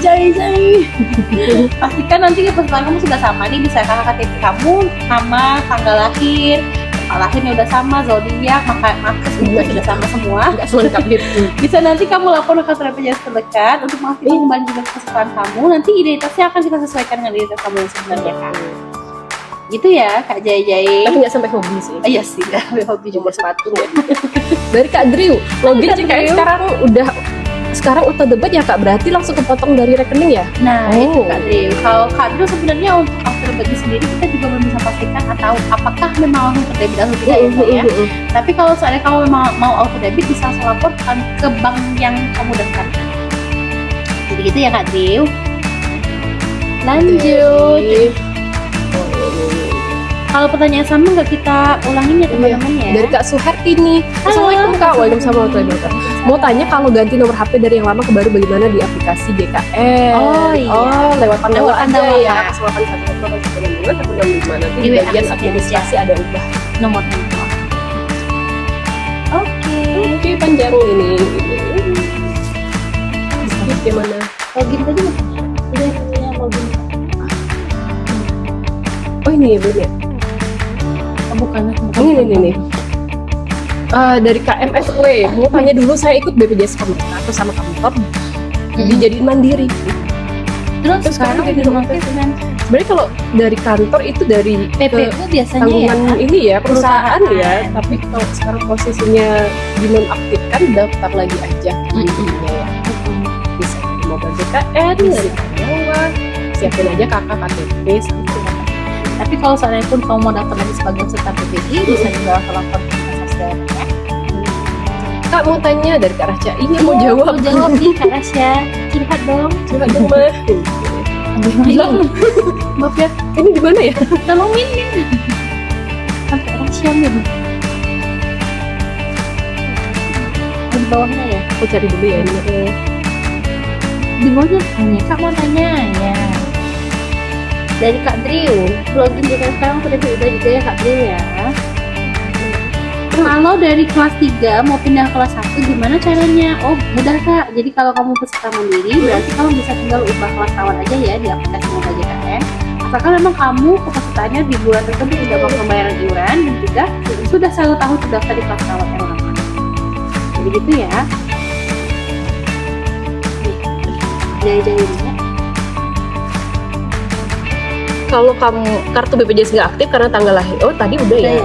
Pastikan nanti kepesertaan kamu sudah sama nih, bisa kakak KTP kamu, nama, tanggal lahir, lahirnya udah sama, zodiak, maka semua sudah sama semua. Nggak selengkap gitu. Bisa nanti kamu lapor ke kantor BPJS terdekat untuk memastikan kembali juga kepesertaan kamu. Nanti identitasnya akan kita sesuaikan dengan identitas kamu yang sebenarnya Kak. Gitu ya Kak Jai. Tapi nggak sampai hobi sih. Iya sih, nggak sampai hobi juga. Sepatu ya. Dari Kak Drew, login JKN sekarang auto debit ya Kak, berarti langsung kepotong dari rekening ya? Nah itu Kak Drew. Kalau Kak Drew sebenarnya untuk auto debit sendiri kita juga belum bisa pastikan atau apakah memang langsung terdebit atau tidak ya. Tapi kalau seandainya kamu memang mau auto debit bisa langsung laporkan ke bank yang kamu daftarkan. Jadi gitu ya Kak Drew. Lanjut. Kalau pertanyaan sama nggak kita ulangin ya teman-teman ya. Dari Kak Suherti nih. Assalamualaikum Kak. Waalaikumsalam warahmatullahi wabarakatuh. Mau tanya kalau ganti nomor HP dari yang lama ke baru bagaimana di aplikasi JKN? Oh iya. Lewat Pandawa aja ya. Kak. 181 nanti di bagian administrasi ada ubah nomor handphone. Oke, panjang ini. Gimana? Login tadi udah login. Oh ini ya belum ya? Bukan. Ini. Dari KMSW, mau tanya dulu, saya ikut BPJS Komunitas sama kantor, dijadiin mandiri. Terus sekarang di rumah kan? Sebenarnya kalau dari kantor itu dari PPU biasanya tanggungan ya, ini ya perusahaan ya, tapi kalau sekarang posisinya dinonaktifkan daftar lagi aja ya. Bisa mau JKN dari karyawan, siapin aja kakak KTP sampai. Tapi kalau seandainya pun kamu mau daftar lagi sebagai peserta PPI, bisa juga lapor ke sosial ya. Kak mau tanya dari Kak Rasya, ini mau jawab nih Kak Rasya, curhat dong Mah. bilang Maaf ya, ini di mana ya? tolongin sampai Rasya nih di bawahnya ya. Aku cari dulu ya ini. Di bawahnya tanya, Kak mau tanya ya. Dari Kak Drew, login di sekarang udah juga ya Kak Drew ya. Kalau dari kelas 3 mau pindah kelas 1 gimana caranya? Oh mudah Kak, jadi kalau kamu peserta mandiri berarti kamu bisa tinggal ubah kelas rawat aja ya di aplikasi Mobile JKN. Asalkan memang kamu pesertanya di bulan tersebut sudah mau pembayaran iuran dan juga sudah 1 tahun terdaftar di kelas rawat yang lama. Jadi gitu ya. Jai-jai ya. Kalau kamu kartu BPJS nggak aktif karena tanggal lahir, oh tadi udah ya.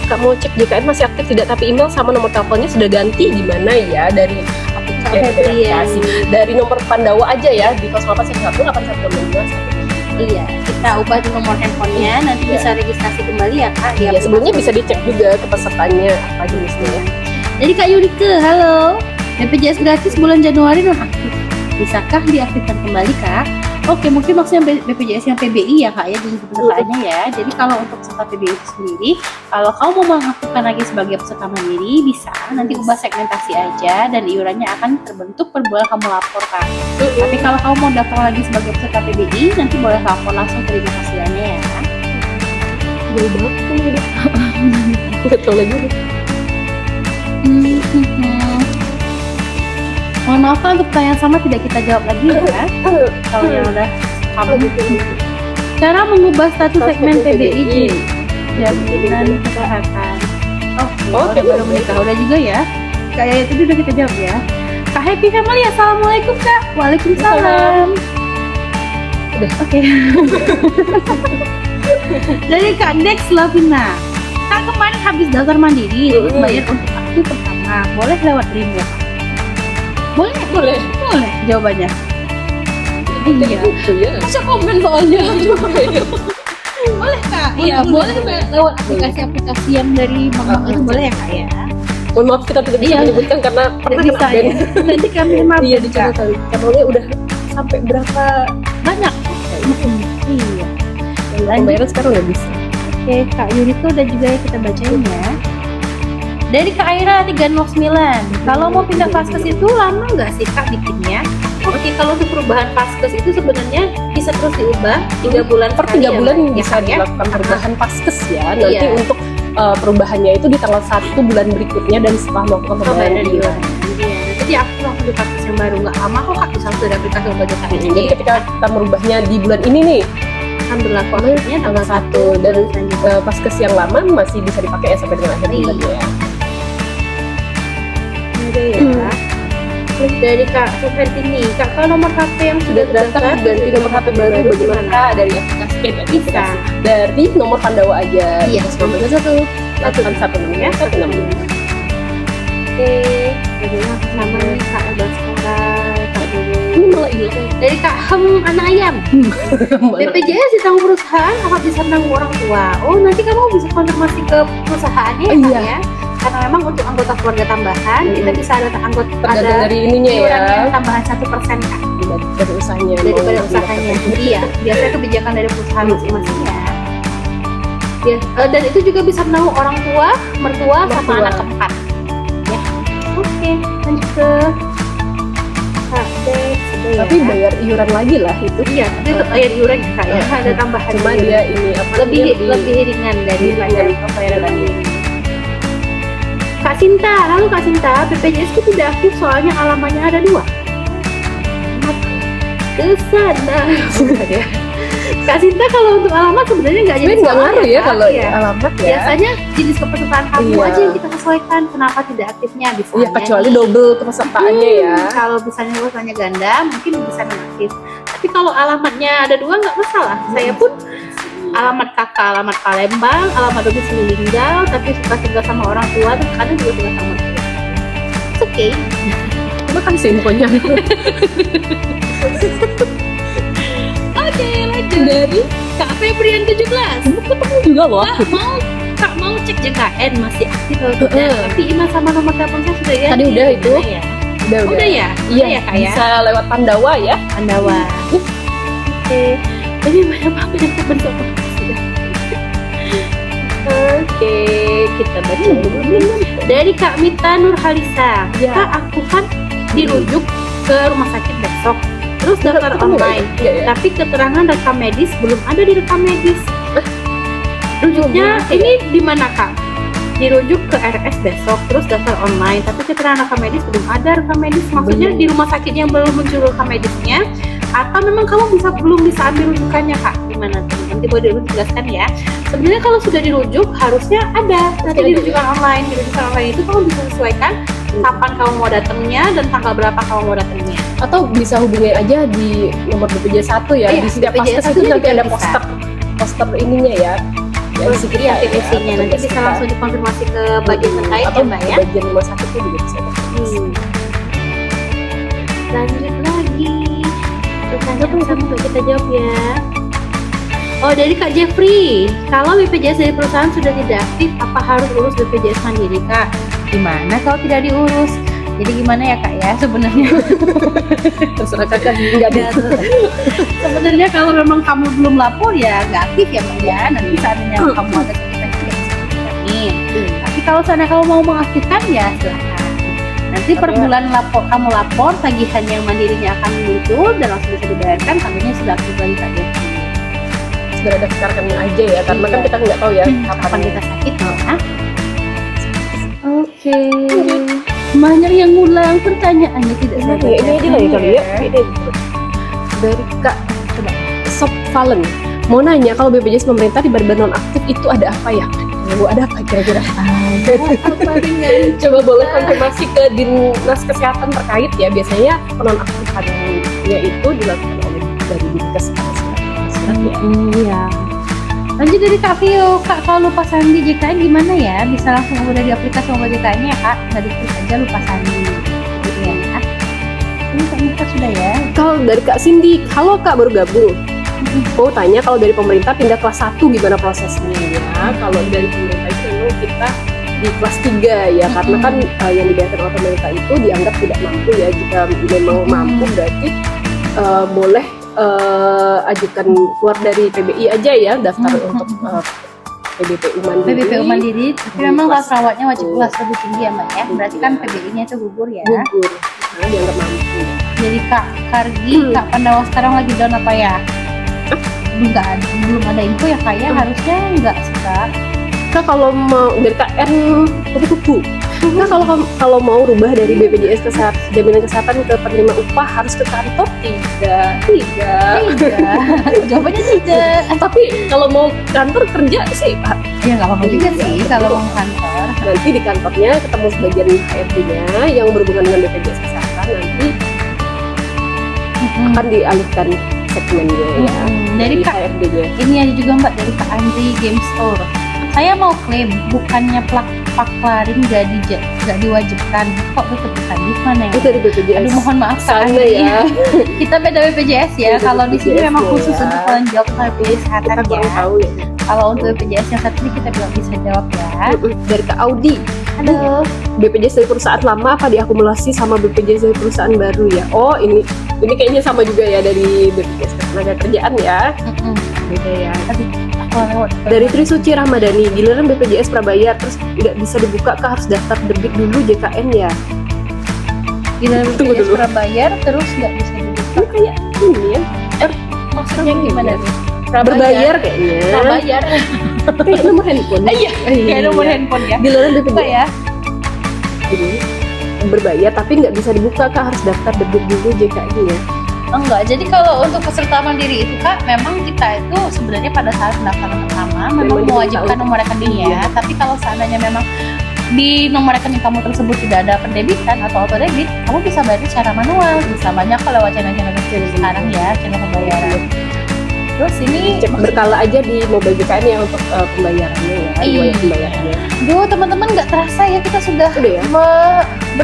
Kak mau cek JKN masih aktif tidak, tapi email sama nomor teleponnya sudah ganti, gimana ya dari aplikasi dari nomor Pandawa aja ya di 08118182. Iya, kita ubah di nomor handphonenya, nanti bisa registrasi kembali ya Kak. Iya, sebelumnya bisa dicek juga ke pesertanya apa jenisnya ya. Jadi Kak Yunike, halo. BPJS gratis bulan Januari nonaktif. Bisakah diaktifkan kembali Kak? Oke, mungkin maksudnya BPJS yang PBI ya Kak ya, jenis pesertanya ya. Jadi kalau untuk peserta PBI itu sendiri, kalau kamu mau mengaktifkan lagi sebagai peserta mandiri, bisa nanti ubah segmentasi aja dan iurannya akan terbentuk per bulan kamu lapor Kak. Tapi kalau kamu mau daftar lagi sebagai peserta PBI, nanti boleh lapor langsung terima hasilnya ya. Jauh banget. Nggak tahu lagi. Mohon maaf Kak, untuk pertanyaan sama tidak kita jawab lagi ya. Kalau yang udah kamu. Cara mengubah status segmen PBIJ jaminan kesehatan. Oke, baru menikah udah juga ya. Kayak itu udah kita jawab ya. Kak Happy Family, assalamualaikum Kak. Waalaikumsalam. Udah. Oke. Dari Kak Dex Lavina. Kak kemarin habis daftar mandiri, terus bayar untuk aktif pertama. Boleh lewat Rimo? Boleh. Jawabannya. Iya. Gitu ya. Masa komen soalnya. Boleh Kak. Iya, boleh lewat aplikasi-aplikasi yang dari Mama itu boleh ya Kak ya. Mohon maaf kita tidak bisa Iya. menyebutkan karena pernah Bisa kena ban. ya. Nanti kami maaf Iya Kak. dicatat. Channelnya udah sampai berapa? Banyak. Iya. Pembayaran sekarang udah bisa. Oke, Kak Yunito udah juga ya kita bacain ya. Dari Kak Aira 309. Kalau mau pindah vaskes itu lama nggak sih Kak bikinnya? Oke, kalau untuk perubahan vaskes itu sebenarnya bisa terus diubah 3 bulan Per sekali 3 ya, bulan Mbak? bisa Ya, Kak, ya? dilakukan perubahan vaskes ya. Nanti Iya. untuk perubahannya itu di tanggal 1 bulan berikutnya dan setelah melakukan pembayaran Pembayaran di iuran. Iya. Jadi aku langsung di vaskes yang baru nggak lama kok Kak, bisa langsung dari aplikasi yang baru Kak. Jadi ketika kita merubahnya di bulan ini nih akan berlaku akhirnya tanggal 1 dan vaskes yang lama masih bisa dipakai ya sampai dengan akhir bulan ya. ada ya. Terus dari Kak Suhertini, Kak kalau nomor HP yang sudah terdaftar ganti nomor HP baru bagaimana Kak? Dari aplikasi Bisa. dari nomor Pandawa aja. Iya, nomor satu lakukan 166 166. Oke, jadinya sama nih Kak Baskara, Kak Dulu. Ini malah hilang. Dari Kak Hem anak ayam. BPJS ditanggung perusahaan apa bisa menanggung orang tua? Oh nanti kamu bisa konfirmasi ke perusahaannya ya Kak Iya. ya. Karena memang untuk anggota keluarga tambahan kita bisa ada anggota Tergantung ada dari ininya ya. iuran yang tambahan 1% Kak Dari usahanya. daripada mau usahanya. dilakukan. Iya, biasanya kebijakan dari perusahaan masing-masing ya. Dan itu juga bisa menanggung orang tua, mertua, sama Mertua. anak keempat. Ya. Oke, lanjut ke Kak Dex, sudah ya. Tapi bayar iuran lagi lah itu. Iya, tapi tetap bayar iuran ya Kak ya. Ada tambahan. Cuma iuran. dia ini apa? lebih ringan dari ringan. bayaran ini. Kak Sinta, halo Kak Sinta, BPJS itu tidak aktif soalnya alamannya ada 2. Kesana. ya. Kak Sinta kalau untuk alamat sebenarnya nggak jadi Sebenarnya nggak soal ngaruh ya Kak. kalau Iya. alamat ya. Biasanya jenis kepesertaan kamu Iya. aja yang kita sesuaikan kenapa tidak aktifnya bisa. Iya kecuali double kepesertaannya ya. Kalau misalnya pesertanya ganda mungkin bisa aktif. Tapi kalau alamatnya ada 2 nggak masalah. Saya pun alamat kakak, alamat Palembang, alamat domisili Linggal, tapi suka tinggal sama orang tua dan kadang juga tinggal sama orang tua. It's okay. Coba kasih infonya. Oke, lanjut dari Kak Febrian 17. Ketemu juga loh. Kak mau cek JKN masih aktif atau tidak? Tapi email sama nomor telepon saya sudah ya. Tadi udah itu. Ya? Udah. Udah ya? Iya Udah ya Kak ya? bisa lewat Pandawa ya. Pandawa. Oke. Ini banyak banget yang bersama. Oke, kita baca dulu. Dari Kak Mita Nurhalisa. Ya. Kak, aku kan dirujuk ke rumah sakit besok. Terus daftar online. Iya, ya. Tapi keterangan rekam medis belum ada di rekam medis. Rujuknya ini di mana Kak? Dirujuk ke RS besok, terus daftar online. Tapi keterangan rekam medis belum ada rekam medis. Maksudnya Belum. di rumah sakitnya belum muncul rekam medisnya. Atau memang kamu belum bisa ambil rujukannya Kak? Gimana tuh? Nanti boleh dijelaskan ya. Sebenarnya kalau sudah dirujuk harusnya ada. Nanti di rujukan online. Di rujukan online itu kamu bisa sesuaikan kapan kamu mau datangnya dan tanggal berapa kamu mau datangnya. Atau bisa hubungin aja di nomor BPJS 1 ya. Iya, Di setiap BPJS vaskes itu juga nanti ada bisa. poster ininya ya. Yang isi kita Iya, isinya nanti petugas bisa kita. langsung dikonfirmasi ke bagian terkait atau ya Mbak ya. bagian rumah sakitnya juga bisa. Lanjut lagi. Pertanyaan sama nggak kita jawab ya. Oh dari Kak Jeffrey, kalau BPJS dari perusahaan sudah tidak aktif, apa harus urus BPJS mandiri Kak? Gimana kalau tidak diurus? Jadi gimana ya Kak ya sebenarnya? Terserah kakak nggak ada. Sebenarnya kalau memang kamu belum lapor ya nggak aktif ya Mbak ya. Nanti saatnya kamu ada kegiatan tidak bisa aktifkan. Tapi kalau sana kamu mau mengaktifkan ya silakan. Nanti per bulan kamu lapor tagihan yang mandirinya akan muncul dan langsung bisa dibayarkan, tagihannya sudah aktif lagi Kak Jeffrey. Segera daftarkan aja ya, karena kan Iya. kita nggak tahu ya Kapan kita sakit ya? Oke. Banyak yang ngulang pertanyaannya tidak Nah, saya ya, ini aja lah ya kali ya. baca. Ini aja. Dari Kak coba Sob Valen mau nanya kalau BPJS pemerintah di beban nonaktif itu ada apa ya? Ada apa kira-kira? Apa ringan? Coba boleh konfirmasi ke Dinas Kesehatan terkait ya. Biasanya penonaktifannya itu dilakukan oleh dari Dinkes surat ya. Iya. Lanjut dari Kak Vio, Kak kalau lupa sandi JKN gimana ya? Bisa langsung udah di aplikasi mobile JKN ya Kak? Nggak diklik aja lupa sandi. Gitu ya Kak. Ini Kak Mika sudah ya? Kalau dari Kak Cindy, halo Kak baru gabung. Mau tanya kalau dari pemerintah pindah kelas 1 gimana prosesnya ya? Kalau dari pemerintah itu memang kita di kelas 3 ya, karena kan yang dibayarkan oleh pemerintah itu dianggap tidak mampu ya. Jika memang mampu berarti boleh ajukan keluar dari PBI aja ya, daftar untuk PBPU Mandiri. PBPU Mandiri, tapi Di memang kelas kelas rawatnya wajib satu. kelas lebih tinggi ya Mbak ya? Berarti kan PBI-nya itu gugur ya? Gugur, karena dianggap mampu. Jadi Kak Kargi, Kak Pandawa sekarang lagi down apa ya? Belum ada info ya Kak ya? Harusnya enggak sih Kak. Kak kalau mau dari KN kupu-kupu. Kak kalau mau rubah dari BPJS jaminan kesehatan ke penerima upah harus ke kantor? Tidak. Jawabannya tidak. Tapi kalau mau kantor kerja sih Ya nggak apa-apa juga sih kalau mau kantor. nanti di kantornya ketemu sebagian HRD-nya yang berhubungan dengan BPJS kesehatan, nanti akan dialihkan segmennya ya Dari Kak, HRD-nya. ini ada juga Mbak dari Kak Andri Game Store. Saya mau klaim, bukannya paklarin nggak diwajibkan, kok tetap tadi mana ya? Itu dari BPJS. Aduh mohon maaf Kak Sana Andri. ya. Kita beda BPJS ya. Beda Kalau di sini BPJS memang ya. khusus untuk kalian jawab soal BPJS kesehatan Kita kurang ya. tahu ya. Kalau untuk BPJS yang satu ini kita belum bisa jawab ya. Dari Kak Audi. Halo. BPJS dari perusahaan lama apa diakumulasi sama BPJS dari perusahaan baru ya? Oh ini kayaknya sama juga ya dari BPJS Ketenaga Kerjaan ya. Beda ya. Aduh, aku lewat. Dari Trisuci Ramadhani, giliran BPJS prabayar terus nggak bisa dibuka kah, harus daftar debit dulu JKN ya? Gila Tunggu BPJS dulu. prabayar terus nggak bisa dibuka. Ini kayak ini ya, Maksudnya gimana nih? berbayar kayaknya. Prabayar. Kayak nomor handphone. Iya, kayak nomor handphone ya. Giliran Buka BPJS ya. ini berbayar tapi nggak bisa dibuka kah, harus daftar debit dulu JKN ya? Enggak, jadi kalau untuk peserta mandiri itu Kak, memang kita itu sebenarnya pada saat pendaftaran pertama memang Memang mewajibkan diminta nomor rekening ya. iya. Tapi kalau seandainya memang di nomor rekening kamu tersebut tidak ada pendebitan atau auto debit, kamu bisa bayar secara manual. Bisa banyak kalau lewat channel-channel kecil sekarang ya, channel pembayaran. Terus ini Cek berkala aja di mobile JKN ya untuk pembayarannya ya, Iya. riwayat pembayarannya. Duh, teman-teman nggak terasa ya kita sudah Udah ya?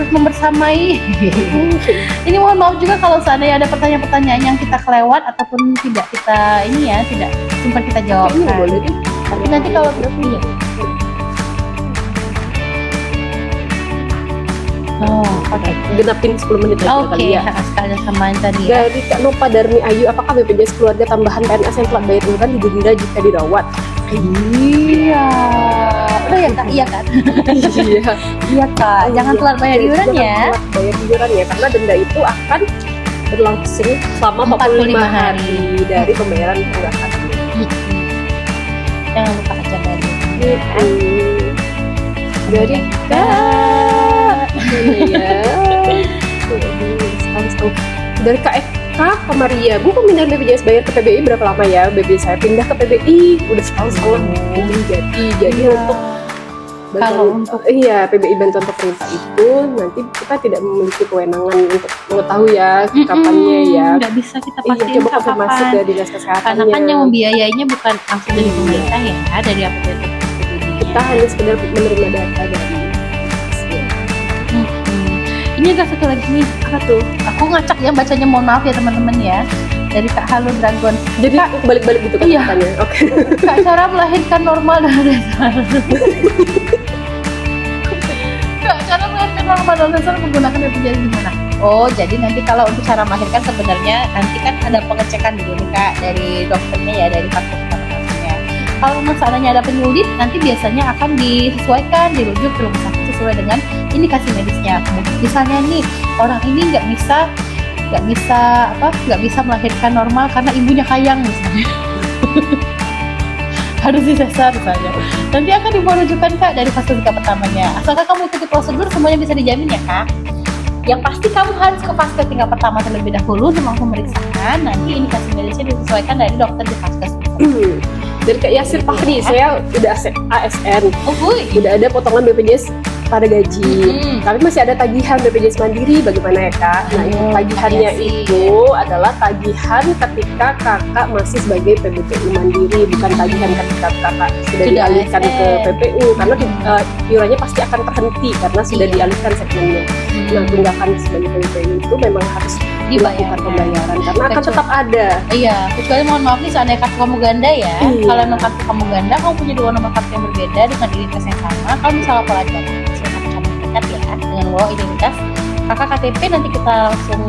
membersamai. Ini mohon maaf juga kalau seandainya ada pertanyaan-pertanyaan yang kita kelewat ataupun tidak kita ini ya, tidak sempat kita Ini jawabkan. boleh deh. Tapi nanti kalau iya. Oh, oke. Genapin 10 menit lagi Oke, kali ya. sekalian sama yang tadi ya. Dari Kak Nova Darmi Ayu, apakah BPJS keluarga tambahan PNS yang telah bayar iuran didenda jika dirawat? Iya. Udah ya Kak, iya kan? Iya. Iya Kak, jangan telat bayar iuran Jangan ya. telat bayar iuran ya, karena denda itu akan berlangsung selama 45 hari dari pembayaran tunggakan. Jangan lupa aja bayar iuran ya. Dari Kak mana ya? Setahun. Dari Kak Eka ke Maria, Bu pemindahan BPJS bayar ke PBI berapa lama ya? BPJS saya pindah ke PBI udah setahun setengah. Jadi Iya. untuk Kalau untuk iya PBI bantuan pemerintah itu nanti kita tidak memiliki kewenangan untuk mengetahui ya kapannya ya. nggak bisa kita Iya, pastiin coba konfirmasi kapan. ke dinas kesehatannya. Karena kan yang membiayainya bukan langsung dari Iya. pemerintah ya, dari APBD. kita hanya sekedar menerima data dari dinas. Ini ada satu lagi nih, apa tuh? Aku ngacak ya bacanya, mohon maaf ya teman-teman ya. Dari Kak Halo Dragon. Jadi balik-balik gitu kan Iya. katanya. Oke. Kak, cara melahirkan normal dan dasar. Kak, cara melahirkan normal dan dasar menggunakan BPJS gimana? Oh, jadi nanti kalau untuk cara melahirkan sebenarnya nanti kan ada pengecekan dulu nih Kak dari dokternya ya, dari fakultas dokternya. Kalau misalnya ada penyulit, nanti biasanya akan disesuaikan, dirujuk ke rumah sakit sesuai dengan indikasi medisnya. Misalnya nih orang ini nggak bisa melahirkan normal karena ibunya kayang misalnya. harus disasar saja. Nanti akan dibawa rujukan Kak dari fase tingkat pertamanya. Asalkan kamu ikuti prosedur, semuanya bisa dijamin ya Kak. Yang pasti kamu harus ke fase tingkat pertama terlebih dahulu untuk pemeriksaan. Nanti indikasi medisnya disesuaikan dari dokter di fase. Dari Kak Yasir Fahri, saya udah ASN, udah ada potongan BPJS pada gaji, tapi masih ada tagihan BPJS Mandiri. Bagaimana ya Kak? Nah, itu tagihannya itu adalah tagihan ketika kakak masih sebagai PBPU Mandiri, bukan tagihan ketika kakak sudah dialihkan ke PPU, karena iurannya pasti akan terhenti karena sudah dialihkan segmennya. Nah, tunggakan sebagai PBPU itu memang harus dilakukan pembayaran karena akan tetap ada. Iya, kecuali mohon maaf nih seandainya kartu kamu ganda ya. Kalau nomor kartu kamu ganda, kamu punya dua nomor kartu yang berbeda dengan identitas yang sama. Kalau misalnya pelajaran, silakan kamu dekat ya dengan bawa identitas kakak KTP, nanti kita langsung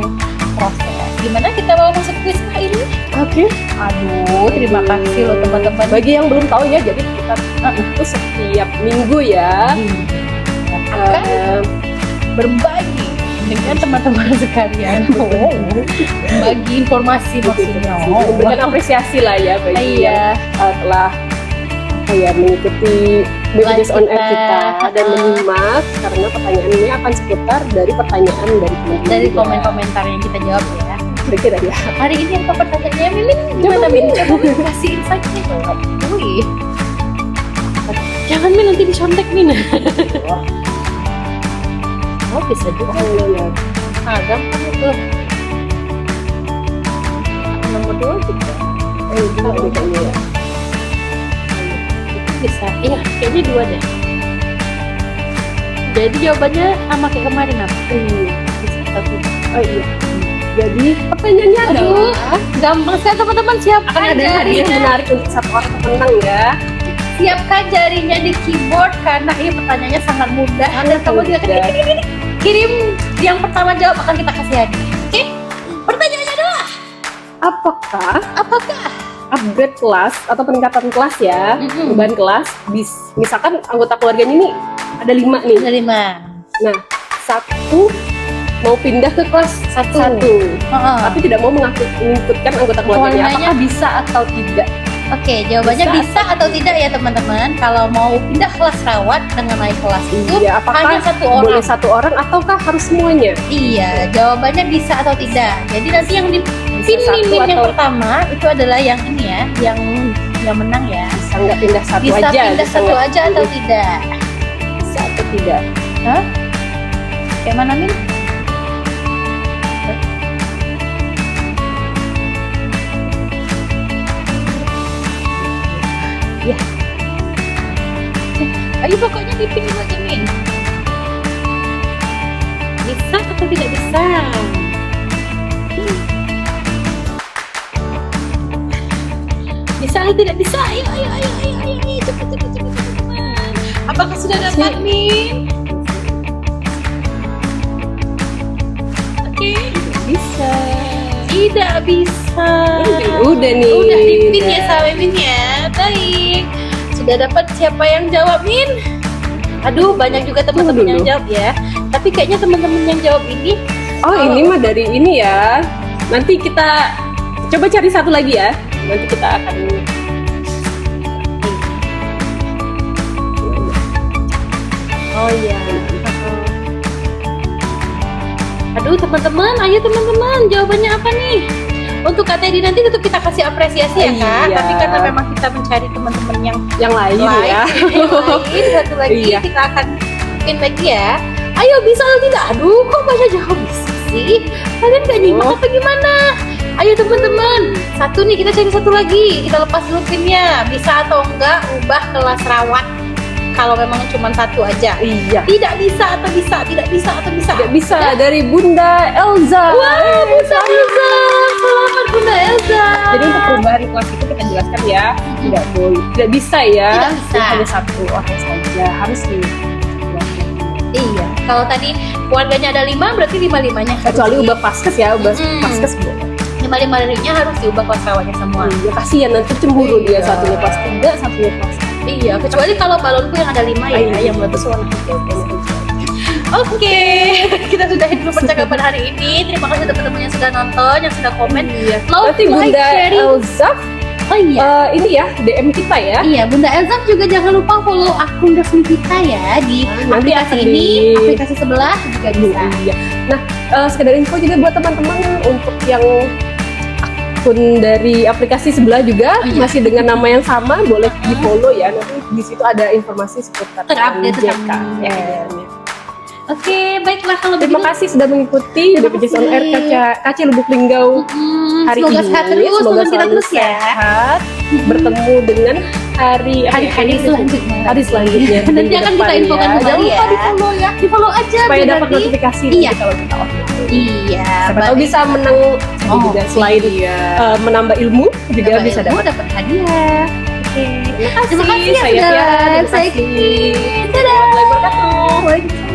proses. Gimana kita mau masuk quiz kali ini? Oke. Aduh, terima kasih loh teman-teman. Bagi yang belum tahu ya, jadi kita itu setiap minggu ya berbagi dengan teman-teman sekalian, bagi informasi maksudnya, memberikan apresiasi lah ya bagi yang telah mengikuti BPJS on air kita dan menyimak, karena pertanyaannya akan seputar dari pertanyaan dari teman-teman, dari komen-komentar yang kita jawab ya. Kira-kira ya. Hari ini apa pertanyaannya, Mimin? Gimana Min? Coba kasih insight-nya dong. Wih, jangan Min, nanti disontek Min. Oh, bisa juga. Gampang itu. Nomor 2 juga. Dua kayaknya ya. Itu bisa. Iya, kayaknya 2 deh. Jadi jawabannya sama kayak kemarin apa? Bisa satu. Oh iya. Jadi pertanyaannya adalah, gampang sekali teman-teman, siapkan akan ada hadiah menarik untuk satu orang pemenang ya. Siapkan jarinya di keyboard karena ini pertanyaannya sangat mudah. Dan kamu juga kirim yang pertama jawab akan kita kasih hadiah. Oke? Pertanyaannya adalah apakah upgrade kelas atau peningkatan kelas ya, perubahan kelas, misalkan anggota keluarganya ini ada 5 nih. Ada 5. Nah, satu mau pindah ke kelas satu, tapi tidak mau mengikutkan anggota keluarganya. Apakah bisa atau tidak? Oke, jawabannya bisa atau tidak ya teman-teman. Kalau mau pindah kelas rawat dengan naik kelas itu hanya satu orang. Boleh satu orang ataukah harus semuanya? Iya, jawabannya bisa atau tidak. Jadi nanti yang dipilih yang pertama itu adalah yang ini ya, yang menang ya. Bisa nggak pindah satu bisa aja? Bisa pindah satu aja atau tidak? Bisa atau tidak? Hah? Kayak mana Min? Ya. Ayo pokoknya dipilih aja Min. Bisa atau tidak bisa? Bisa atau tidak bisa? Ayo cepat teman. Apakah sudah dapat Min? Oke. Bisa. Tidak bisa. Udah nih. Udah dipin ya sama Min ya. Baik. Sudah dapat siapa yang jawab Min? Aduh, banyak juga teman-teman yang jawab ya. Tapi kayaknya teman-teman yang jawab ini. Oh, ini mah dari ini ya. Nanti kita coba cari satu lagi ya. Nanti kita akan. Oh iya. Aduh teman-teman, ayo teman-teman, jawabannya apa nih? Untuk Kak Teddy nanti tetap kita kasih apresiasi ya Kak. Iya. Tapi karena memang kita mencari teman-teman yang lain ya. Satu lagi kita akan bikin lagi ya. Ayo bisa atau tidak? Aduh kok banyak jawab bisa sih? Kalian gak nyimak apa gimana? Ayo teman-teman, satu nih kita cari satu lagi. Kita lepas dulu pinnya. Bisa atau enggak ubah kelas rawat? Kalau memang cuma satu aja. Iya. Tidak bisa atau bisa? Tidak bisa atau bisa? Tidak bisa ya? Dari Bunda Elza. Wah, Bunda Elza. Selamat Bunda Elza. Jadi untuk perubahan kelas itu kita jelaskan ya, tidak boleh, tidak bisa ya. Tidak bisa. Hanya satu orang saja harus di. Iya. Kalau tadi keluarganya ada 5, berarti 5-5-nya. Kecuali ubah paskes ya, ubah paskes boleh. 5-5-nya harus diubah kelas rawatnya semua. Iya, kasihan nanti cemburu dia, satunya kelas 3, satunya kelas 1. Iya, kecuali kalau balonku yang ada 5 ya, yang bagus warna hijau. Oke, kita sudahi dulu percakapan hari ini. Terima kasih teman-teman yang sudah nonton, yang sudah komen. Berarti Bunda Elza Oh iya. Ini ya DM kita ya. Iya, Bunda Elzam juga jangan lupa follow akun resmi kita ya di Nanti aplikasi akan ini, di- aplikasi sebelah juga bisa. Iya. Nah, sekedar info juga buat teman-teman untuk yang akun dari aplikasi sebelah juga Oh, iya. masih dengan nama yang sama, boleh di follow ya. Nanti di situ ada informasi seputar Terupdate tentang JKN. Oke, baiklah kalau Terima begitu. kasih sudah mengikuti Terima BPJS On Air kasih. KC Lubuk Linggau hari Semoga ini. sehat terus, Semoga teman kita selalu terus ya. sehat. Bertemu dengan hari selanjutnya. Hari selanjutnya. Nanti Minggu akan kita depan infokan ya. kembali Jangan lupa ya. di follow ya. Di follow aja Supaya biar dapat nanti- notifikasi Iya. nanti kalau kita upload. Iya. Siapa tahu baik. bisa menang juga selain iya. menambah ilmu juga Dapat bisa ilmu, dapat. dapat hadiah. Oke. Terima kasih. Terima kasih ya, Saya Sudan. Tiara. Terima Saya kasih. Kiki. Dadah. Warahmatullahi wabarakatuh. Waalaikumsalam.